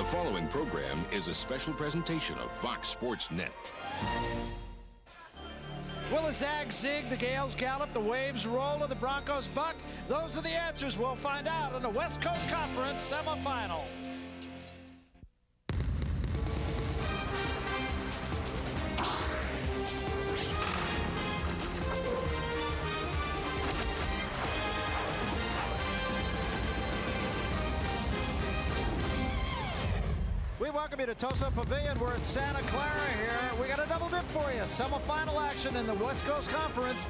following program is a special presentation of Fox Sports Net. Will the Zags zig, the Gales gallop, the Waves roll, or the Broncos buck? Those are the answers we'll find out in the West Coast Conference semifinals. We welcome you to Toso Pavilion. We're at Santa Clara here. We got a double dip for you. Semifinal action in the West Coast Conference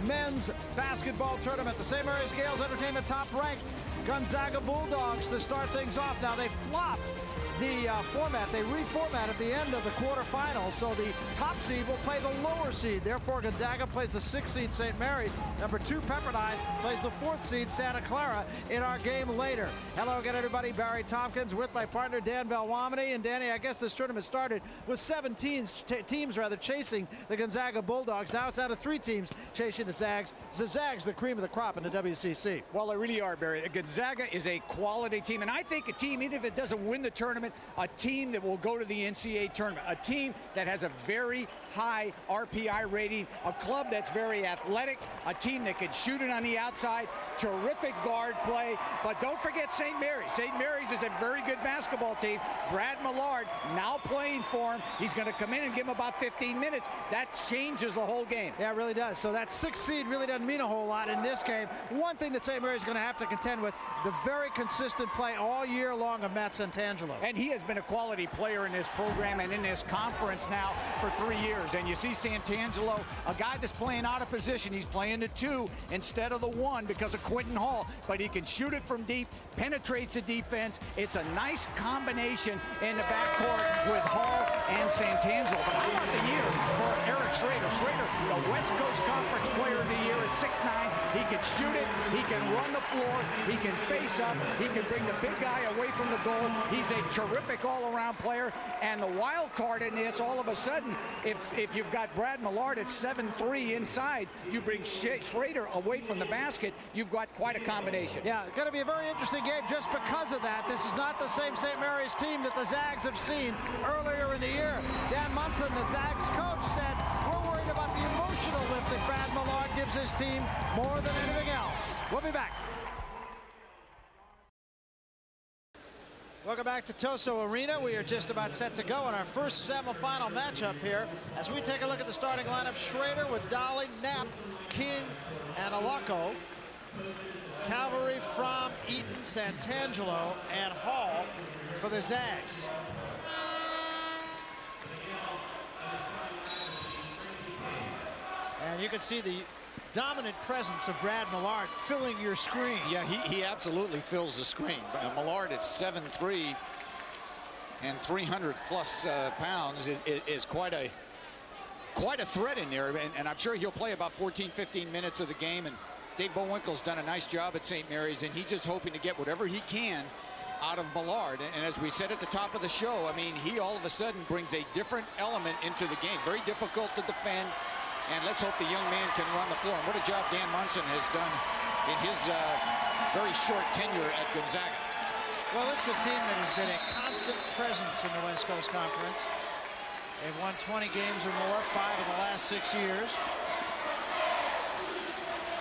men's basketball tournament. The Saint Mary's Gales entertain the top-ranked Gonzaga Bulldogs to start things off. Now they flop the format. They reformat at the end of the quarterfinals, so the top seed will play the lower seed. Therefore, Gonzaga plays the 6th seed St. Mary's. Number 2 Pepperdine plays the 4th seed Santa Clara in our game later. Hello again, everybody. Barry Tompkins with my partner Dan Belwamini. And Danny, I guess this tournament started with 7 teams chasing the Gonzaga Bulldogs. Now it's down to 3 teams chasing the Zags. The Zags, the cream of the crop in the WCC. Well, they really are, Barry. Gonzaga is a quality team, and I think a team, even if it doesn't win the tournament, a team that will go to the NCAA tournament, a team that has a very high RPI rating, a club that's very athletic, a team that can shoot it on the outside, terrific guard play. But don't forget St. Mary's. St. Mary's is a very good basketball team. Brad Millard now playing for him. He's going to come in and give him about 15 minutes. That changes the whole game. Yeah, it really does. So that 6th seed really doesn't mean a whole lot in this game. One thing that St. Mary's is going to have to contend with, the very consistent play all year long of Matt Santangelo. And he has been a quality player in this program and in this conference now for 3 years. And you see Santangelo, a guy that's playing out of position. He's playing the 2 instead of the 1 because of Quentin Hall, but he can shoot it from deep, penetrates the defense. It's a nice combination in the backcourt with Hall and Santangelo. But how about the year for Eric Schrader? Schrader, the West Coast Conference Player of the Year at 6'9". He can shoot it, he can run the floor, he can face up, he can bring the big guy away from the goal. He's a terrific all-around player. And the wild card in this, all of a sudden, if you've got Brad Millard at 7'3" inside, you bring Schrader away from the basket, you've got quite a combination. Yeah, it's going to be a very interesting game just because of that. This is not the same St. Mary's team that the Zags have seen earlier in the year. Dan Munson, the Zags coach, said, we're worried about the emotional lift that Brad Millard gives his team more than anything else. We'll be back. Welcome back to Toso Arena. We are just about set to go in our first semifinal matchup here as we take a look at the starting lineup. Schrader with Dolly, Knapp, King, and Alako. Calvary, Fromm, Eaton, Santangelo, and Hall for the Zags. And you can see the dominant presence of Brad Millard filling your screen. Yeah, he absolutely fills the screen. Millard at 7'3" and 300 plus pounds is quite a threat in there, and I'm sure he'll play about 14-15 minutes of the game. And Dave Bowinkle's done a nice job at St. Mary's, and he's just hoping to get whatever he can out of Millard. And as we said at the top of the show, I mean, he all of a sudden brings a different element into the game. Very difficult to defend. And let's hope the young man can run the floor. And what a job Dan Munson has done in his very short tenure at Gonzaga. Well, this is a team that has been a constant presence in the West Coast Conference. They've won 20 games or more, 5 of the last 6 years.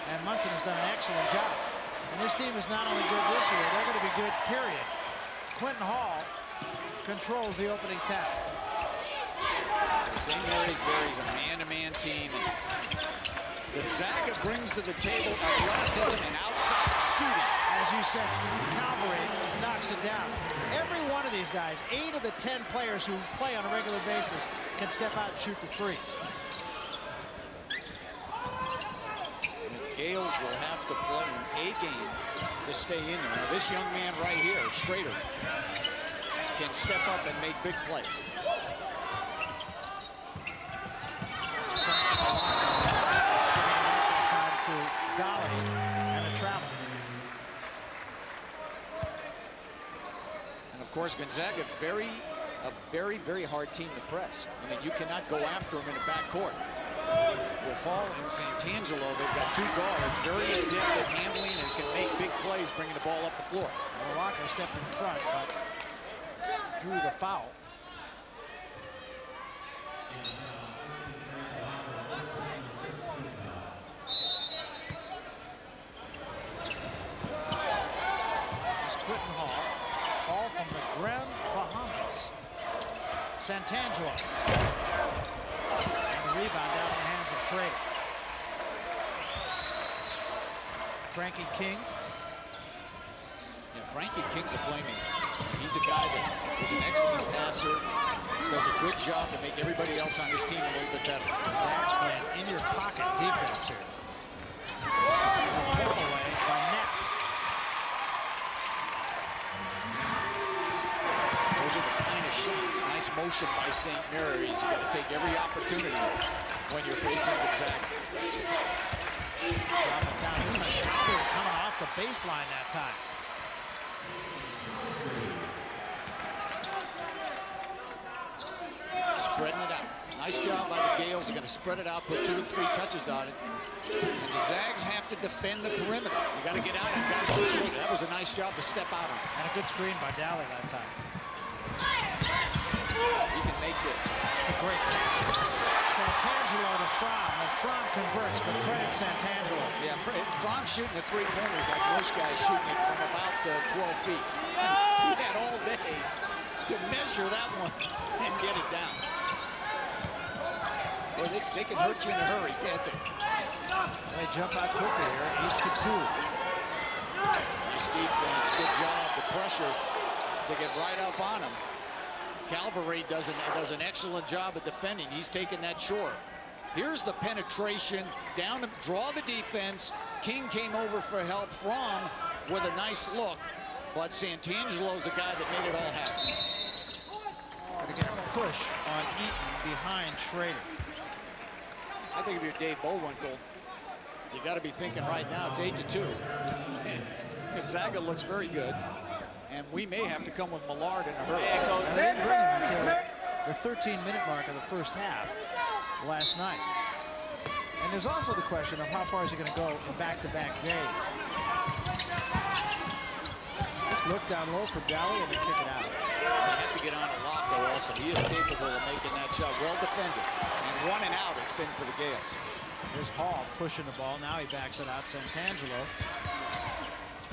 And Munson has done an excellent job. And this team is not only good this year, they're going to be good, period. Quentin Hall controls the opening tap. St. Mary's Berry's a man-to-man team. Gonzaga brings to the table athleticism and outside shooting. As you said, Calvary knocks it down. Every one of these guys, 8 of the 10 players who play on a regular basis, can step out and shoot the 3. The Gales will have to play an A game to stay in there. Now, this young man right here, Schrader, can step up and make big plays. Dolly and a travel. And of course, Gonzaga, a very hard team to press. I mean, you cannot go after them in the backcourt. With Hall and Santangelo, they've got 2 guards, very adept at handling and can make big plays bringing the ball up the floor. Well, Walker stepped in front, but drew the foul. This is Quinton Hall. Hall from the Grand Bahamas. Santangelo. And the rebound down in the hands of Schrader. Frankie King. Yeah, Frankie King's a playmaker. He's a guy that is an excellent passer, does a good job to make everybody else on his team a little bit better. Zach's playing in your pocket defense here. Fall away by Knapp. Those are the kind of shots. Nice motion by Saint Mary. You got to take every opportunity when you're facing Gonzaga. Drop it down. This is Calvert coming off the baseline that time. Spreading it out. Nice job by the Gales. They're going to spread it out, put 2 and 3 touches on it. And the Zags have to defend the perimeter. You got to get out and guys shoot. That was a nice job to step out on. And a good screen by Daly that time. He can make this. It's a great pass. Santangelo to Fromm, and Fromm converts, but credit Santangelo. Yeah, Fromm shooting the 3 pointers like most guys shooting it from about 12 feet. He had all day to measure that one and get it down. Boy, they can hurt you in a hurry, can't they? They jump out quickly here, 8-2. Nice defense, good job, the pressure to get right up on him. Calvary does an excellent job of defending. He's taking that short. Here's the penetration down to draw the defense. King came over for help from with a nice look, but Santangelo's the guy that made it all happen. Gonna get a push on Eaton behind Schrader. I think if you're Dave Bullwinkle, you got to be thinking right now it's 8-2. Gonzaga looks very good, and we may have to come with Millard in a hurry. And they didn't bring him until the 13-minute mark of the first half last night. And there's also the question of how far is he going to go in back-to-back days. Just look down low for Daly and then kick it out. They have to get on Alako also. He is capable of making that shot. Well defended. And 1 and out it's been for the Gales. There's Hall pushing the ball. Now he backs it out. Santangelo.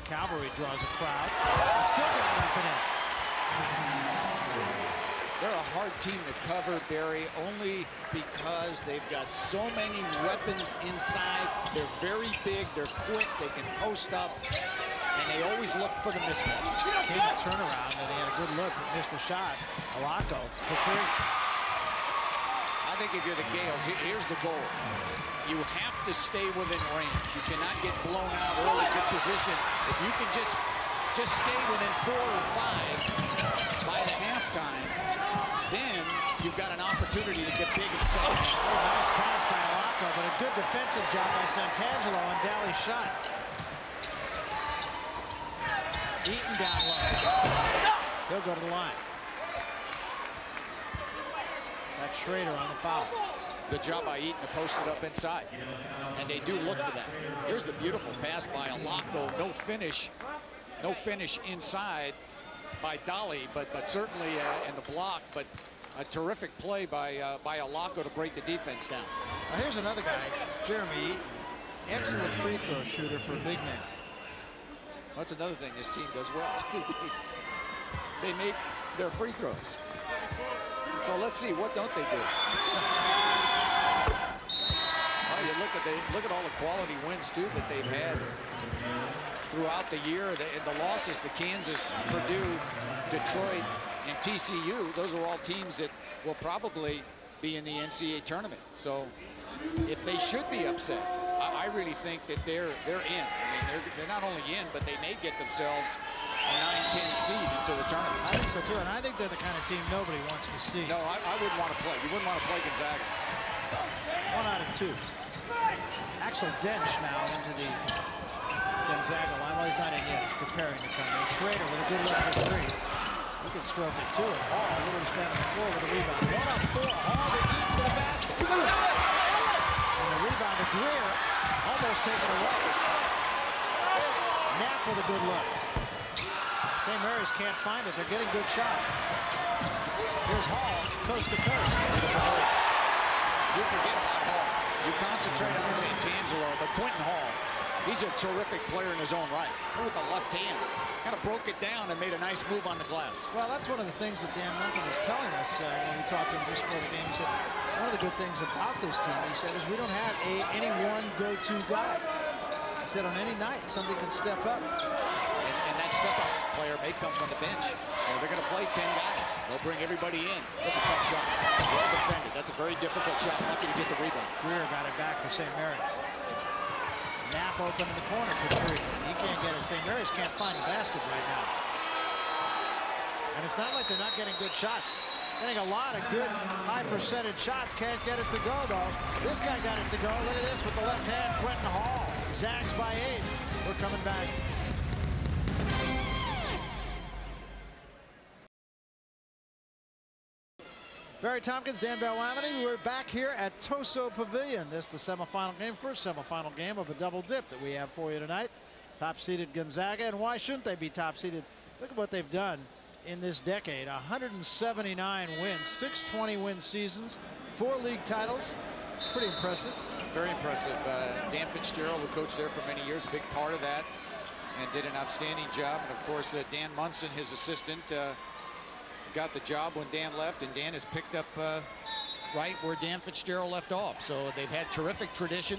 Calvary draws a crowd. He's still got nothing in. They're a hard team to cover, Barry, only because they've got so many weapons inside. They're very big, they're quick, they can post up, and they always look for the mismatch. King turnaround, and he had a good look, but missed the shot. Alako for free. I think if you're the Gales, here's the goal. You have to stay within range. You cannot get blown out early. Good position. If you can just stay within 4 or 5 by the halftime, then you've got an opportunity to get big in the second half. Oh, nice pass by Alako, but a good defensive job by Santangelo on Daly's shot. Eaton down low. He'll go to the line. That's Schrader on the foul. Good job by Eaton to post it up inside. And they do look for that. Here's the beautiful pass by Alako. No finish inside by Daly, but certainly in the block. But a terrific play by Alako to break the defense down. Now here's another guy, Jeremy Eaton. Excellent free throw shooter for a big man. That's another thing this team does well, is they make their free throws. So let's see, what don't they do? Oh, you look at all the quality wins too that they've had throughout the year. And the losses to Kansas, Purdue, Detroit, and TCU, those are all teams that will probably be in the NCAA tournament. So if they should be upset, I really think that they're in. I mean, they're not only in, but they may get themselves a 9-10 seed into the tournament. I think so too, and I think they're the kind of team nobody wants to see. No, I wouldn't want to play. You wouldn't want to play Gonzaga. 1 out of 2. Axel Dench now into the Gonzaga line. Well, he's not in yet. He's preparing to come in. Schrader with a good look at 3. He can stroke it too. And Hall, a little span on the floor with a rebound. 1 up 4. Hall to Eaton for the basket. And the rebound to Greer, almost taken away. Knapp with a good look. St. Mary's can't find it. They're getting good shots. Here's Hall, coast to coast. You forget about Hall. You concentrate on Santangelo, but Quentin Hall, he's a terrific player in his own right. With the left hand, kind of broke it down and made a nice move on the glass. Well, that's one of the things that Dan Munson was telling us when we talked to him just before the game. He said, one of the good things about this team, he said, is we don't have any one go-to guy. He said on any night, somebody can step up. And that step-up player may come from the bench. They're going to play 10 guys. They'll bring everybody in. That's a tough shot. Well defended. That's a very difficult shot. Lucky to get the rebound. Greer got it back for St. Mary. Knapp open in the corner for three. He can't get it. St. Mary's can't find the basket right now. And it's not like they're not getting good shots. Getting a lot of good high percentage shots. Can't get it to go, though. This guy got it to go. Look at this with the left hand. Quentin Hall. Zags by 8. We're coming back. Barry Tompkins, Dan Belwamity. We're back here at Toso Pavilion. This is the semifinal game, first semifinal game of a double dip that we have for you tonight. Top-seeded Gonzaga, and why shouldn't they be top-seeded? Look at what they've done in this decade. 179 wins, 620-win seasons, 4 league titles. Pretty impressive. Very impressive. Dan Fitzgerald, who coached there for many years, a big part of that, and did an outstanding job. And of course, Dan Munson, his assistant, got the job when Dan left, and Dan has picked up right where Dan Fitzgerald left off. So they've had terrific tradition.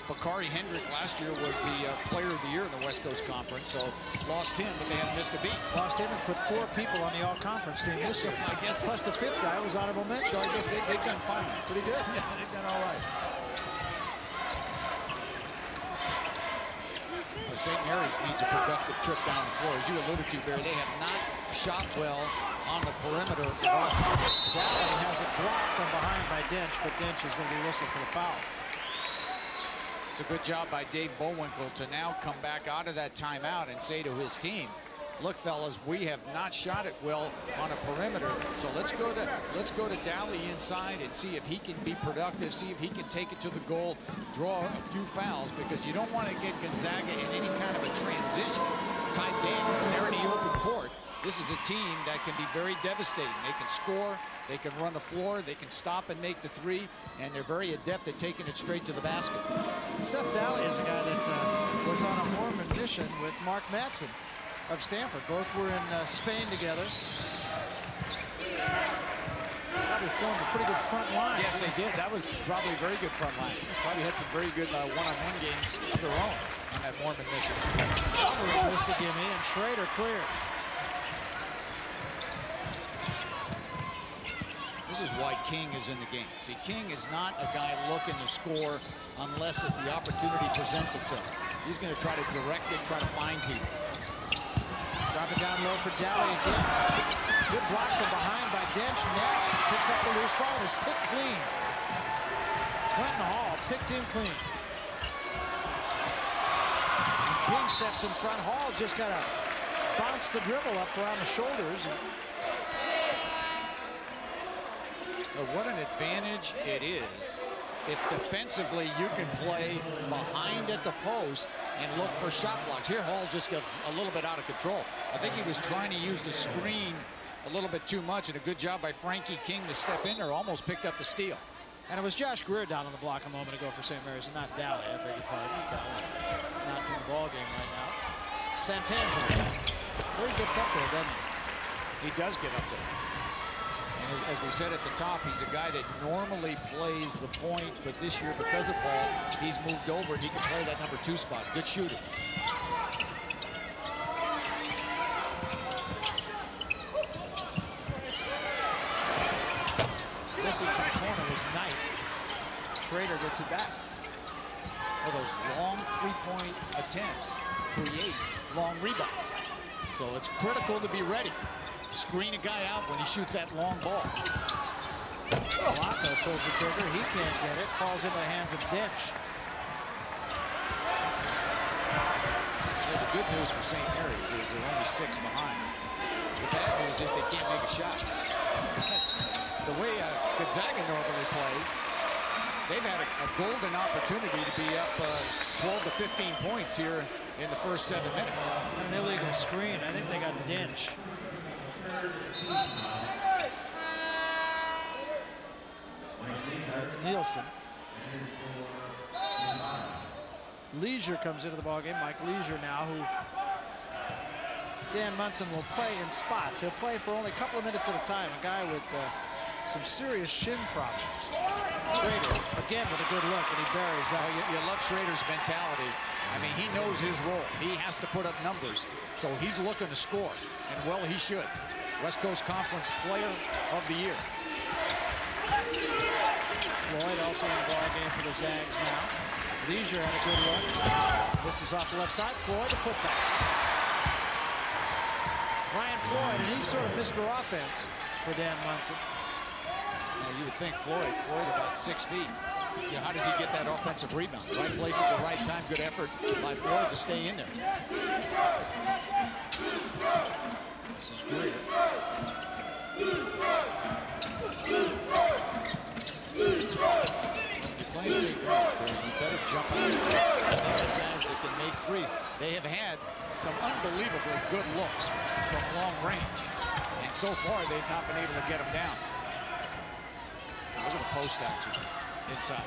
Bakari Hendrick last year was the player of the year in the West Coast Conference, so lost him, but they haven't missed a beat. Lost him and put 4 people on the all-conference team this year. I guess, plus the 5th guy was honorable mention. So I guess they've done fine. Pretty good. Yeah, they've done all right. Well, St. Mary's needs a productive trip down the floor. As you alluded to, Barry, they have not shot well on the perimeter. Dally has it blocked from behind by Dench, but Dench is going to be whistled for the foul. It's a good job by Dave Bowinkle to now come back out of that timeout and say to his team, look, fellas, we have not shot it well on a perimeter, so let's go to Dally inside and see if he can be productive, see if he can take it to the goal, draw a few fouls, because you don't want to get Gonzaga in any kind of a transition type game. When they're in the open court, this is a team that can be very devastating. They can score, they can run the floor, they can stop and make the 3, and they're very adept at taking it straight to the basket. Seth Dally is a guy that was on a Mormon mission with Mark Madsen of Stanford. Both were in Spain together. Probably formed a pretty good front line. Yes, they did. That was probably a very good front line. Probably had some very good one-on-one games of their own on that Mormon mission. Missed the gimme, and Schrader cleared. This is why King is in the game. See, King is not a guy looking to score unless the opportunity presents itself. He's going to try to direct it, try to find people. Drop it down low for Dally again. Good block from behind by Dench. Now picks up the loose ball and is picked clean. Quentin Hall picked in clean. And King steps in front. Hall just got to bounce the dribble up around the shoulders. What an advantage it is if defensively you can play behind at the post and look for shot blocks. Here Hall just gets a little bit out of control. I think he was trying to use the screen a little bit too much, and a good job by Frankie King to step in there, almost picked up the steal. And it was Josh Greer down on the block a moment ago for St. Mary's, and not Dally. I beg your pardon. Dally not in the ball game right now. Santangelo. Where he gets up there, doesn't he? He does get up there. And as we said at the top, he's a guy that normally plays the point, but this year, because of Hall, he's moved over and he can play that number 2 spot. Good shooter. Missing from the corner was Knight. Schrader gets it back. Well, those long 3-point attempts create long rebounds. So it's critical to be ready. Screen a guy out when he shoots that long ball. Blanco pulls the trigger. He can't get it. Falls into the hands of Dench. Yeah, the good news for St. Mary's is they're only 6 behind. The bad news is they can't make a shot. The way Gonzaga normally plays, they've had a golden opportunity to be up 12 to 15 points here in the first 7 minutes. An illegal screen. I think they got Dinch. That's Nielsen. Leisure comes into the ballgame. Mike Leisure now, who Dan Munson will play in spots. He'll play for only a couple of minutes at a time. A guy with some serious shin problems. Schrader, again with a good look, and he buries that. Oh, you love Schrader's mentality. I mean, he knows his role. He has to put up numbers, so he's looking to score, and well, he should. West Coast Conference Player of the Year. Floyd also in the ballgame for the Zags now. Leisure had a good look. This is off the left side. Floyd, the putback. Ryan Floyd, and he's sort of Mr. Offense for Dan Munson. Now, you would think Floyd about 6 feet. You know, how does he get that offensive rebound? Right place at the right time. Good effort by Floyd to stay in there. This is Greer. You're playing St. Mary, you better jump out. Guys that can make threes. They have had some unbelievably good looks from long range, and so far they've not been able to get them down. Look at the post action inside.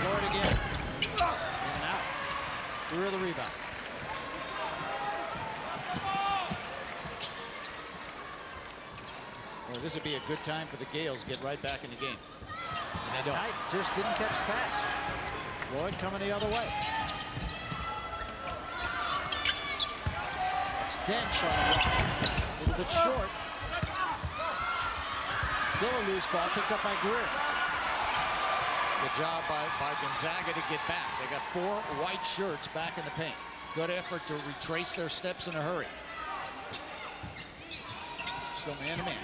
Floyd again. In and out. Greer the rebound. Well, this would be a good time for the Gales to get right back in the game. And Knight just didn't catch the pass. Floyd coming the other way. It's Dench on the block. A little bit short. Still a loose ball picked up by Greer. Good job by Gonzaga to get back. They got 4 white shirts back in the paint. Good effort to retrace their steps in a hurry. Still man-to-man.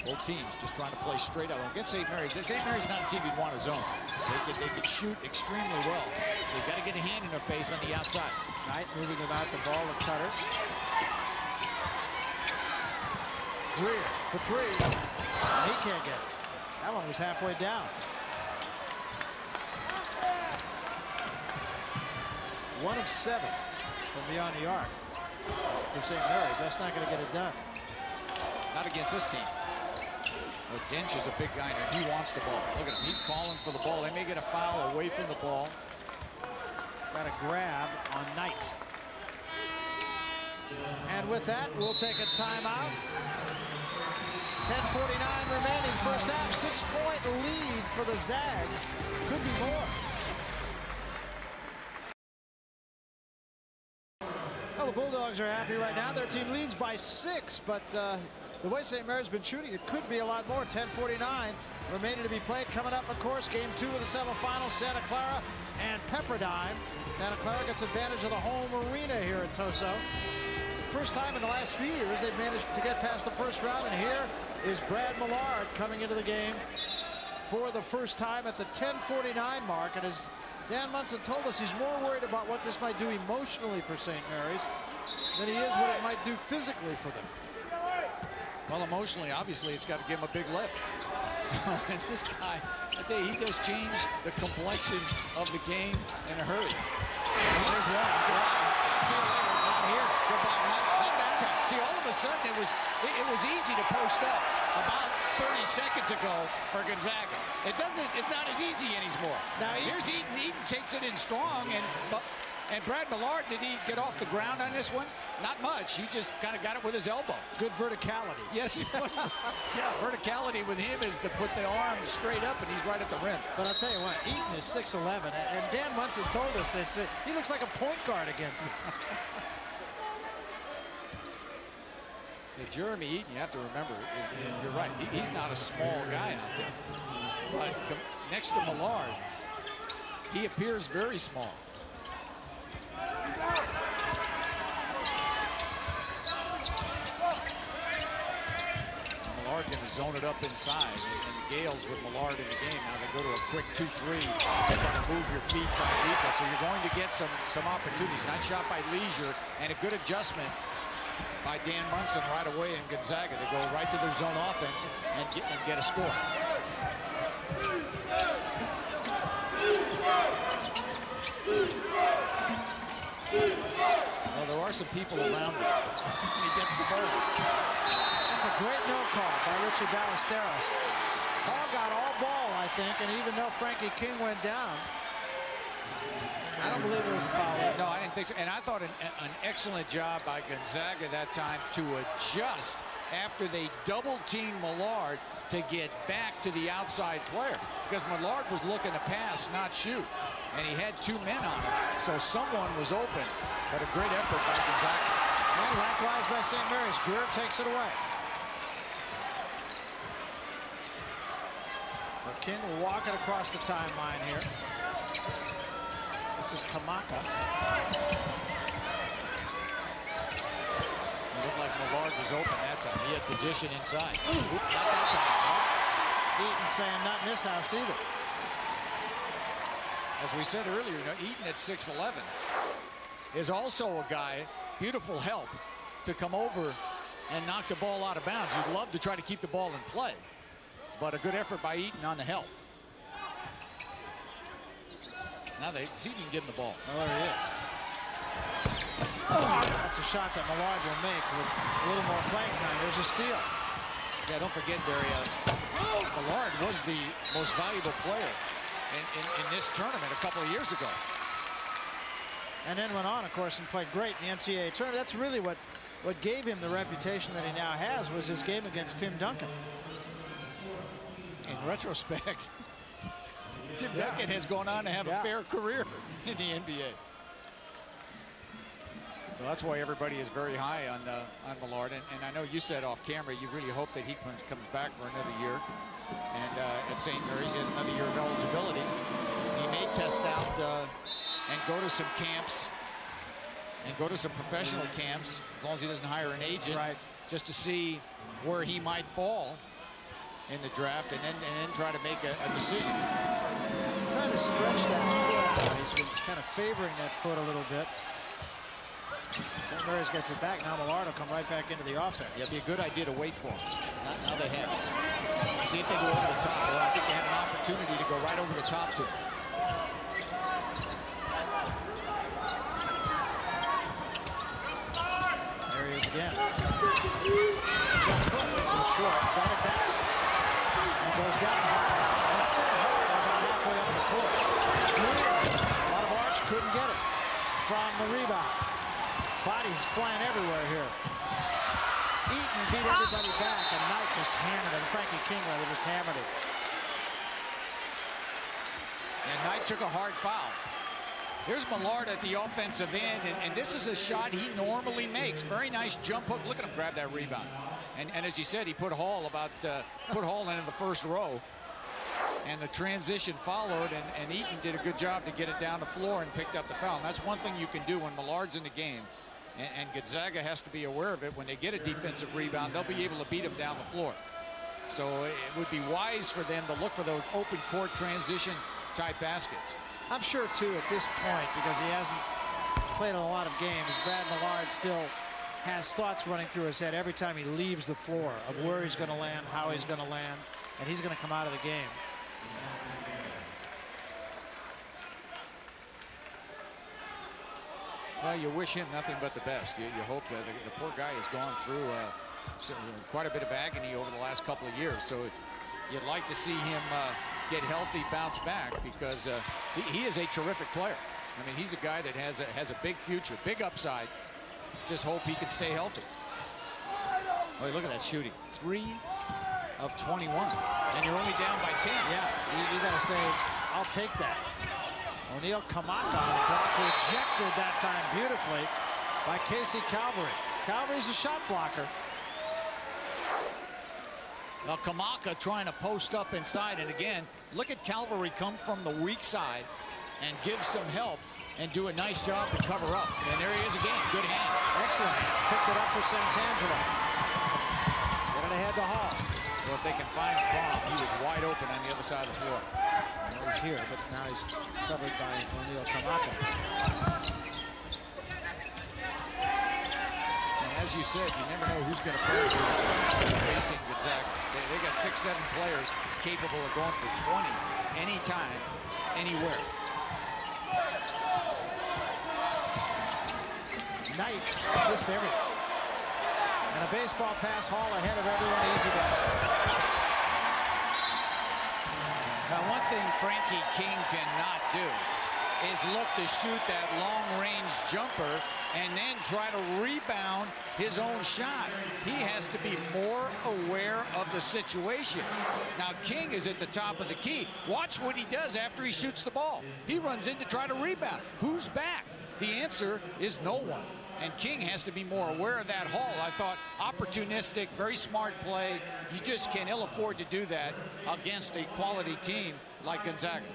Both teams just trying to play straight up. Against St. Mary's. St. Mary's not a team you'd want to zone. They could shoot extremely well. So you've got to get a hand in their face on the outside. Knight moving without the ball with Cutter. Greer for 3. He can't get it. That one was halfway down. 1 of 7 from beyond the arc for St. Mary's. That's not going to get it done. Not against this team. Well, Dench is a big guy and he wants the ball. Look at him. He's calling for the ball. They may get a foul away from the ball. Got a grab on Knight. And with that, we'll take a timeout. 10:49 remaining first half. 6-point lead for the Zags. Could be more. Well, the Bulldogs are happy right now. Their team leads by 6, but the way St. Mary's been shooting, it could be a lot more. 10:49 remaining to be played. Coming up, of course, game 2 of the semifinals, Santa Clara and Pepperdine. Santa Clara gets advantage of the home arena here at Toso. First time in the last few years they've managed to get past the first round, and here is Brad Millard coming into the game for the first time at the 10:49 mark. And as Dan Munson told us, he's more worried about what this might do emotionally for St. Mary's than he is what it might do physically for them. Well, emotionally, obviously, it's got to give him a big lift. So, and this guy, I tell you, he does change the complexion of the game in a hurry. There's one. See you later. Not here. Goodbye. Not that time. See, all of a sudden, it was easy to post up about 30 seconds ago for Gonzaga. It's not as easy anymore. Now here's Eaton. Eaton takes it in strong, and Brad Millard, did he get off the ground on this one? Not much. He just kind of got it with his elbow. Good verticality. Yes, he was. Yeah, verticality with him is to put the arm straight up, and he's right at the rim. But I'll tell you what, Eaton is 6'11", and Dan Munson told us they said he looks like a point guard against him. Yeah, Jeremy Eaton, you have to remember, you're right, he's not a small guy out there. But next to Millard, he appears very small. Millard going to zone it up inside, and the Gales with Millard in the game. Now they go to a quick 2-3. They're going to move your feet on defense, so you're going to get some opportunities. Nice shot by Leisure, and a good adjustment by Dan Munson right away in Gonzaga. They go right to their zone offense and get a score. there are some people around him. And he gets the ball. That's a great no call by Richie Ballesteros. Hall got all ball, I think, and even though Frankie King went down, I don't believe it was a foul. No, I didn't think so. And I thought an excellent job by Gonzaga that time to adjust after they double-teamed Millard to get back to the outside player. Because Millard was looking to pass, not shoot. And he had 2 men on him, so someone was open. But a great effort by Gonzaga. And likewise by St. Mary's. Greer takes it away. So King will walk it across the timeline here. This is Kamaka. It looked like Millard was open that time. He had position inside. Ooh, not that time. Eaton saying not in this house either. As we said earlier, you know, Eaton at 6'11" is also a guy, beautiful help, to come over and knock the ball out of bounds. You'd love to try to keep the ball in play, but a good effort by Eaton on the help. Now they see if you can give him the ball. Oh, there he is. That's a shot that Millard will make with a little more playing time. There's a steal. Yeah, don't forget, Barry, Millard was the most valuable player in this tournament a couple of years ago. And then went on, of course, and played great in the NCAA tournament. That's really what gave him the reputation that he now has, was his game against Tim Duncan. In retrospect, Tim Duncan has gone on to have a fair career in the NBA. So that's why everybody is very high on Millard. And I know you said off camera you really hope that he comes back for another year. And at St. Mary's, he has another year of eligibility. He may test out and go to some camps and go to some professional camps, as long as he doesn't hire an agent, just to see where he might fall in the draft, and then try to make a decision. Trying to stretch that foot out. He's been kind of favoring that foot a little bit. St. Mary's gets it back. Now Millard will come right back into the offense. Yeah, it'd be a good idea to wait for him. Now they have it. See if they go over the top. Well, I think they have an opportunity to go right over the top to him. There he is again. Short. Got it back. He goes down. And set hard about halfway up the court. A lot of arch. Couldn't get it from the rebound. Bodies flying everywhere here. Eaton beat everybody back, and Knight just hammered him. Frankie King rather just hammered it. And Knight took a hard foul. Here's Millard at the offensive end, and this is a shot he normally makes. Very nice jump hook. Look at him grab that rebound. And as you said, he put Hall into the first row. And the transition followed, and Eaton did a good job to get it down the floor and picked up the foul. And that's one thing you can do when Millard's in the game. And Gonzaga has to be aware of it. When they get a defensive rebound, they'll be able to beat him down the floor. So it would be wise for them to look for those open court transition type baskets. I'm sure, too, at this point, because he hasn't played in a lot of games, Brad Millard still has thoughts running through his head every time he leaves the floor of where he's going to land, how he's going to land, and he's going to come out of the game. Well, you wish him nothing but the best. You hope that the poor guy has gone through quite a bit of agony over the last couple of years. So you'd like to see him get healthy, bounce back, because he is a terrific player. I mean, he's a guy that has a big future, big upside. Just hope he can stay healthy. Oh, look at that shooting. 3 of 21. And you're only down by 10. Yeah, you got to say, I'll take that. O'Neal Kamaka on the clock, rejected that time beautifully by Casey Calvary. Calvary's a shot blocker. Now Kamaka trying to post up inside, and again, look at Calvary come from the weak side and give some help and do a nice job to cover up. And there he is again. Good hands. Excellent hands. Picked it up for Santangelo. Get it ahead to Hall. Well, if they can find Crom, he was wide open on the other side of the floor. Well, he's here, but now he's covered by O'Neal Kamaka. And as you said, you never know who's going to play facing Gonzaga. They got 6-7 players capable of going for 20 anytime, anywhere. night. Missed everything. And a baseball pass, Hall ahead of everyone. Easy basket. Now, one thing Frankie King cannot do is look to shoot that long-range jumper and then try to rebound his own shot. He has to be more aware of the situation. Now, King is at the top of the key. Watch what he does after he shoots the ball. He runs in to try to rebound. Who's back? The answer is no one. And King has to be more aware of that. Hall, I thought, opportunistic, very smart play. You just can't ill afford to do that against a quality team like Gonzaga.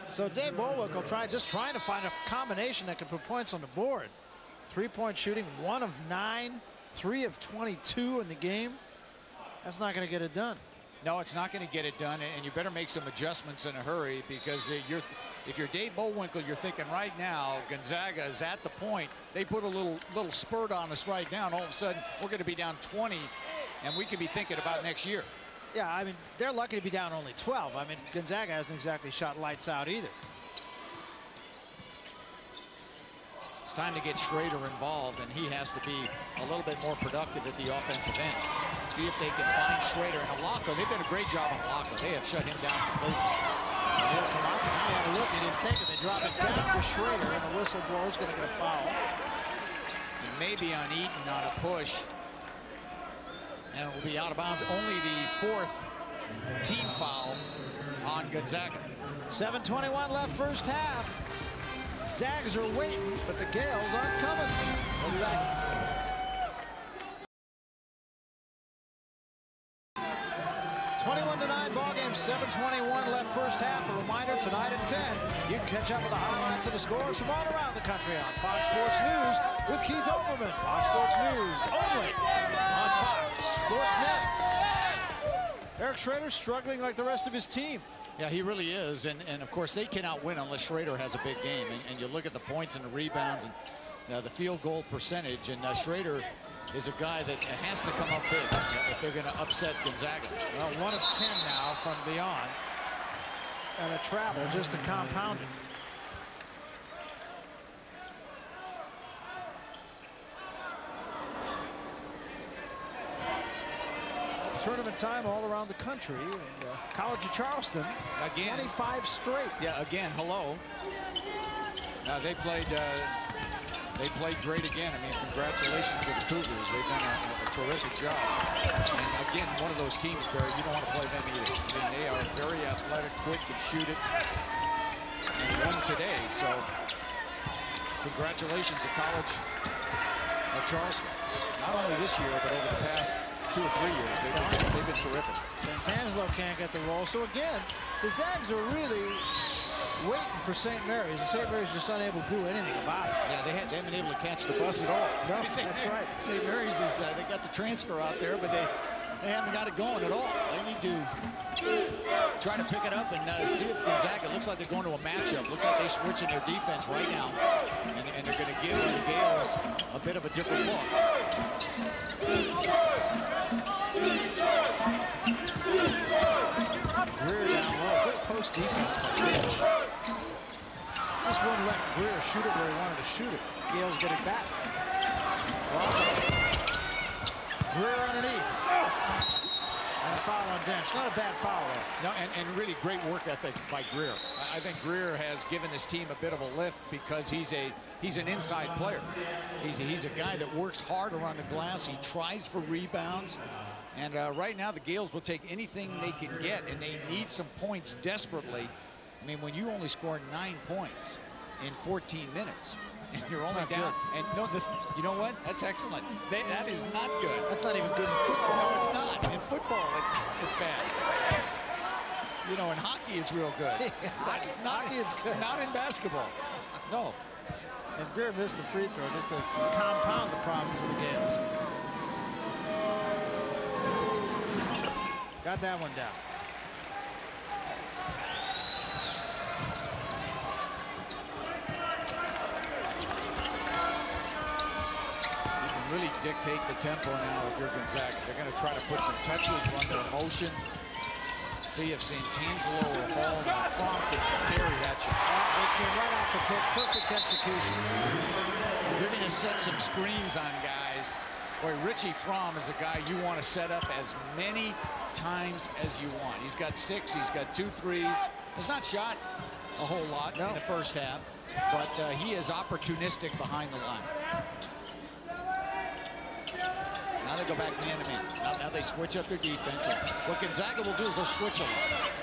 So Dave Bullwinkle trying to find a combination that can put points on the board. 3-point shooting, 1 of 9, 3 of 22 in the game. That's not going to get it done. No, it's not going to get it done, and you better make some adjustments in a hurry, because if you're Dave Bullwinkle, you're thinking right now Gonzaga is at the point. They put a little spurt on us right now, and all of a sudden we're going to be down 20, and we could be thinking about next year. Yeah, I mean, they're lucky to be down only 12. I mean, Gonzaga hasn't exactly shot lights out either. It's time to get Schrader involved, and he has to be a little bit more productive at the offensive end. See if they can find Schrader. And Alaka, they've done a great job on Alaka. They have shut him down completely. He'll come out. He had a look. He didn't take it. They drop it down to Schrader, and the whistle blows. Going to get a foul. And maybe on Eaton on a push. And it will be out of bounds. Only the 4th team foul on Gonzaga. 7:21 left first half. Zags are waiting, but the Gales aren't coming. We'll be back. 21-9 ball game. 7:21 left first half. A reminder, tonight at 10, you can catch up with the highlights of the scores from all around the country on Fox Sports News with Keith Olbermann. Fox Sports News only on Fox Sports Net. Eric Schrader struggling like the rest of his team. Yeah, he really is, and of course they cannot win unless Schrader has a big game. And you look at the points and the rebounds and the field goal percentage, and Schrader is a guy that has to come up big if they're going to upset Gonzaga. Well, 1 of 10 now from beyond, and a travel just to compound it. Tournament time all around the country. And, College of Charleston, again, 25 straight. Yeah, again, hello. They played great again. I mean, congratulations to the Cougars. They've done a terrific job. And again, one of those teams, Barry, you don't want to play them either. I mean, they are very athletic, quick, and shoot it. And won today, so congratulations to College of Charleston. Not only this year, but over the past 2 or 3 years, they've been terrific. Santangelo can't get the roll. So again, the Zags are really waiting for Saint Mary's, and Saint Mary's just unable to do anything about it. Yeah, they haven't been able to catch the bus at all. No, that's right. Saint Mary's is they got the transfer out there, but they haven't got it going at all. They need to try to pick it up and see if Gonzaga, looks like they're going to a matchup. Looks like they're switching their defense right now, and they're going to give the Gales a bit of a different look. Greer down low. Good post defense by Rich. Just wouldn't let Greer shoot it where he wanted to shoot it. Gales get it back. Greer underneath. And a foul on Dench. Not a bad foul though. No, and really great work ethic by Greer. I think Greer has given this team a bit of a lift because he's an inside player. He's a guy that works hard around the glass. He tries for rebounds. And right now the Gales will take anything they can get, and they need some points desperately. I mean, when you only score 9 points in 14 minutes, and you're only down, and no, you know what? That's excellent. That is not good. That's not even good in football. No, it's not. In football, it's bad. You know, in hockey, it's real good. Hockey, it's good. Not in basketball. No. And Greer missed the free throw just to compound the problems of the Gales. Got that one down. You can really dictate the tempo now if you're Gonzaga. They're going to try to put some touches, run their motion, See if Santangelo or Hall or Fromm could carry that shot. They came right off the pick. Perfect execution. You're going to set some screens on guys. Boy, Richie Fromm is a guy you want to set up as many times as you want. He's got 6. He's got 2 threes. Has not shot a whole lot in the first half, but he is opportunistic behind the line. Now they go back man-to-man. Now they switch up their defense. And what Gonzaga will do is they'll switch a lot.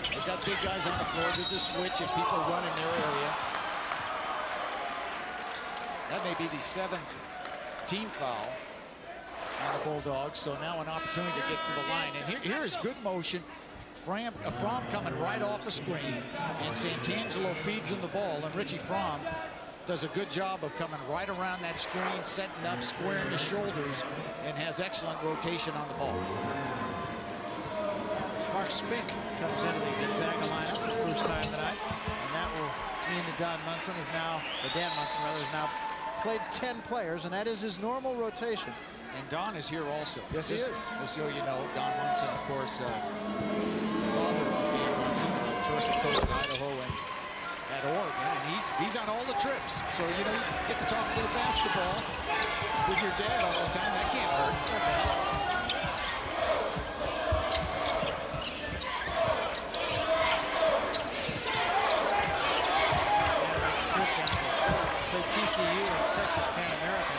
They've got big guys on the floor. They'll just switch if people run in their area. That may be the 7th team foul on the Bulldogs. So now an opportunity to get to the line. And here is good motion. Fromm coming right off the screen. And Santangelo feeds him the ball. And Richie Fromm does a good job of coming right around that screen, setting up, squaring the shoulders, and has excellent rotation on the ball. Mark Spink comes into the Gonzaga lineup for the first time tonight. And that will mean that Dan Munson is now played 10 players, and that is his normal rotation. And Don is here also. Yes, he is. Just so you know, Don Munson, of course, father of Dan Munson, terrific coach in Idaho and at Oregon, and he's on all the trips. So, you know, you get to talk to the basketball with your dad all the time. That can't hurt. It's not bad. TCU and Texas Pan American.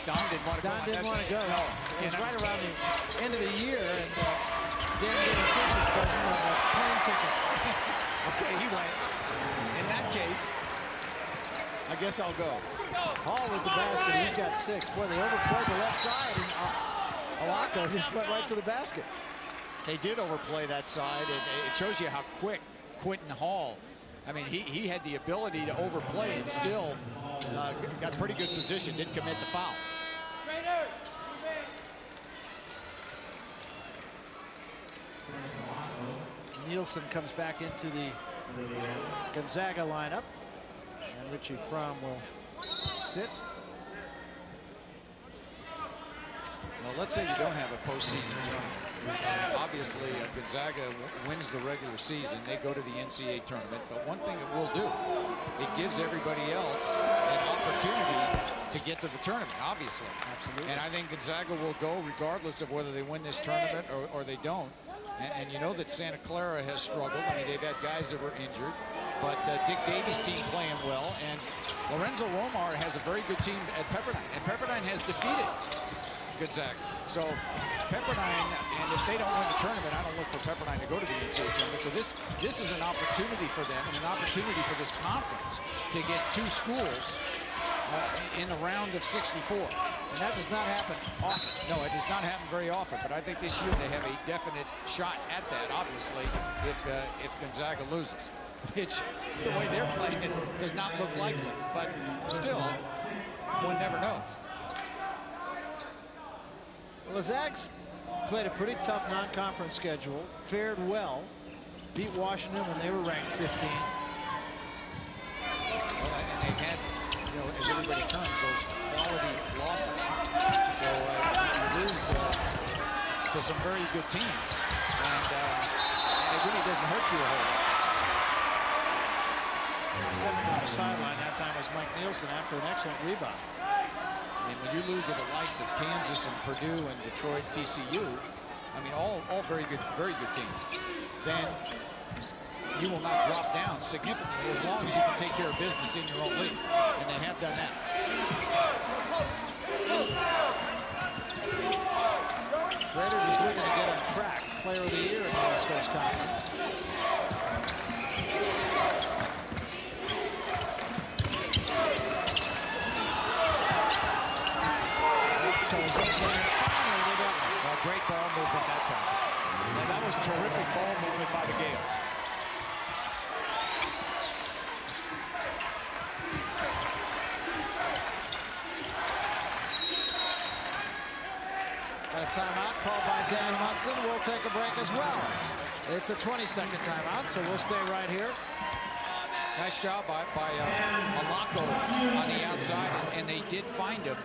Don didn't want to go. Don didn't want to go. No. It was right around the end of the year, and Dan gave a Christmas present of a plane ticket. Okay, he went. In that case, I guess I'll go. Hall with the basket. He's got 6. Boy, they overplayed the left side, and Alako just went right to the basket. They did overplay that side, and it shows you how quick Quentin Hall. I mean, he had the ability to overplay and still got pretty good position, didn't commit the foul. Nielsen comes back into the Gonzaga lineup, and Richie Fromm will sit. Well, let's say you don't have a postseason tournament. Obviously, Gonzaga wins the regular season. They go to the NCAA tournament. But one thing it will do, it gives everybody else an opportunity to get to the tournament, obviously. Absolutely. And I think Gonzaga will go regardless of whether they win this tournament or they don't. And you know that Santa Clara has struggled. I mean, they've had guys that were injured. But Dick Davies' team playing well. And Lorenzo Romar has a very good team at Pepperdine. And Pepperdine has defeated Gonzaga. So Pepperdine, and if they don't win the tournament, I don't look for Pepperdine to go to the NCAA tournament. So this is an opportunity for them and an opportunity for this conference to get 2 schools in the round of 64. And that does not happen often. No, it does not happen very often. But I think this year they have a definite shot at that, obviously, if Gonzaga loses. Which, the way they're playing it, does not look likely. But still, one never knows. Well, the Zags played a pretty tough non-conference schedule, fared well, beat Washington when they were ranked 15. Well, and they had, you know, as everybody terms, those quality losses. So you lose to some very good teams, and it really doesn't hurt you a whole lot. Stepping on the sideline that time was Mike Nielsen after an excellent rebound. I mean, when you lose to the likes of Kansas and Purdue and Detroit, TCU, I mean, all very good teams, then you will not drop down significantly as long as you can take care of business in your own league, and they have done that. Schrader is looking to get on track. Player of the year in the West Coast Conference. Great ball movement that time. And that was terrific ball movement by the Gales. Got a timeout called by Dan Munson. We'll take a break as well. It's a 20-second timeout, so we'll stay right here. Nice job by Alako on the outside, and they did find him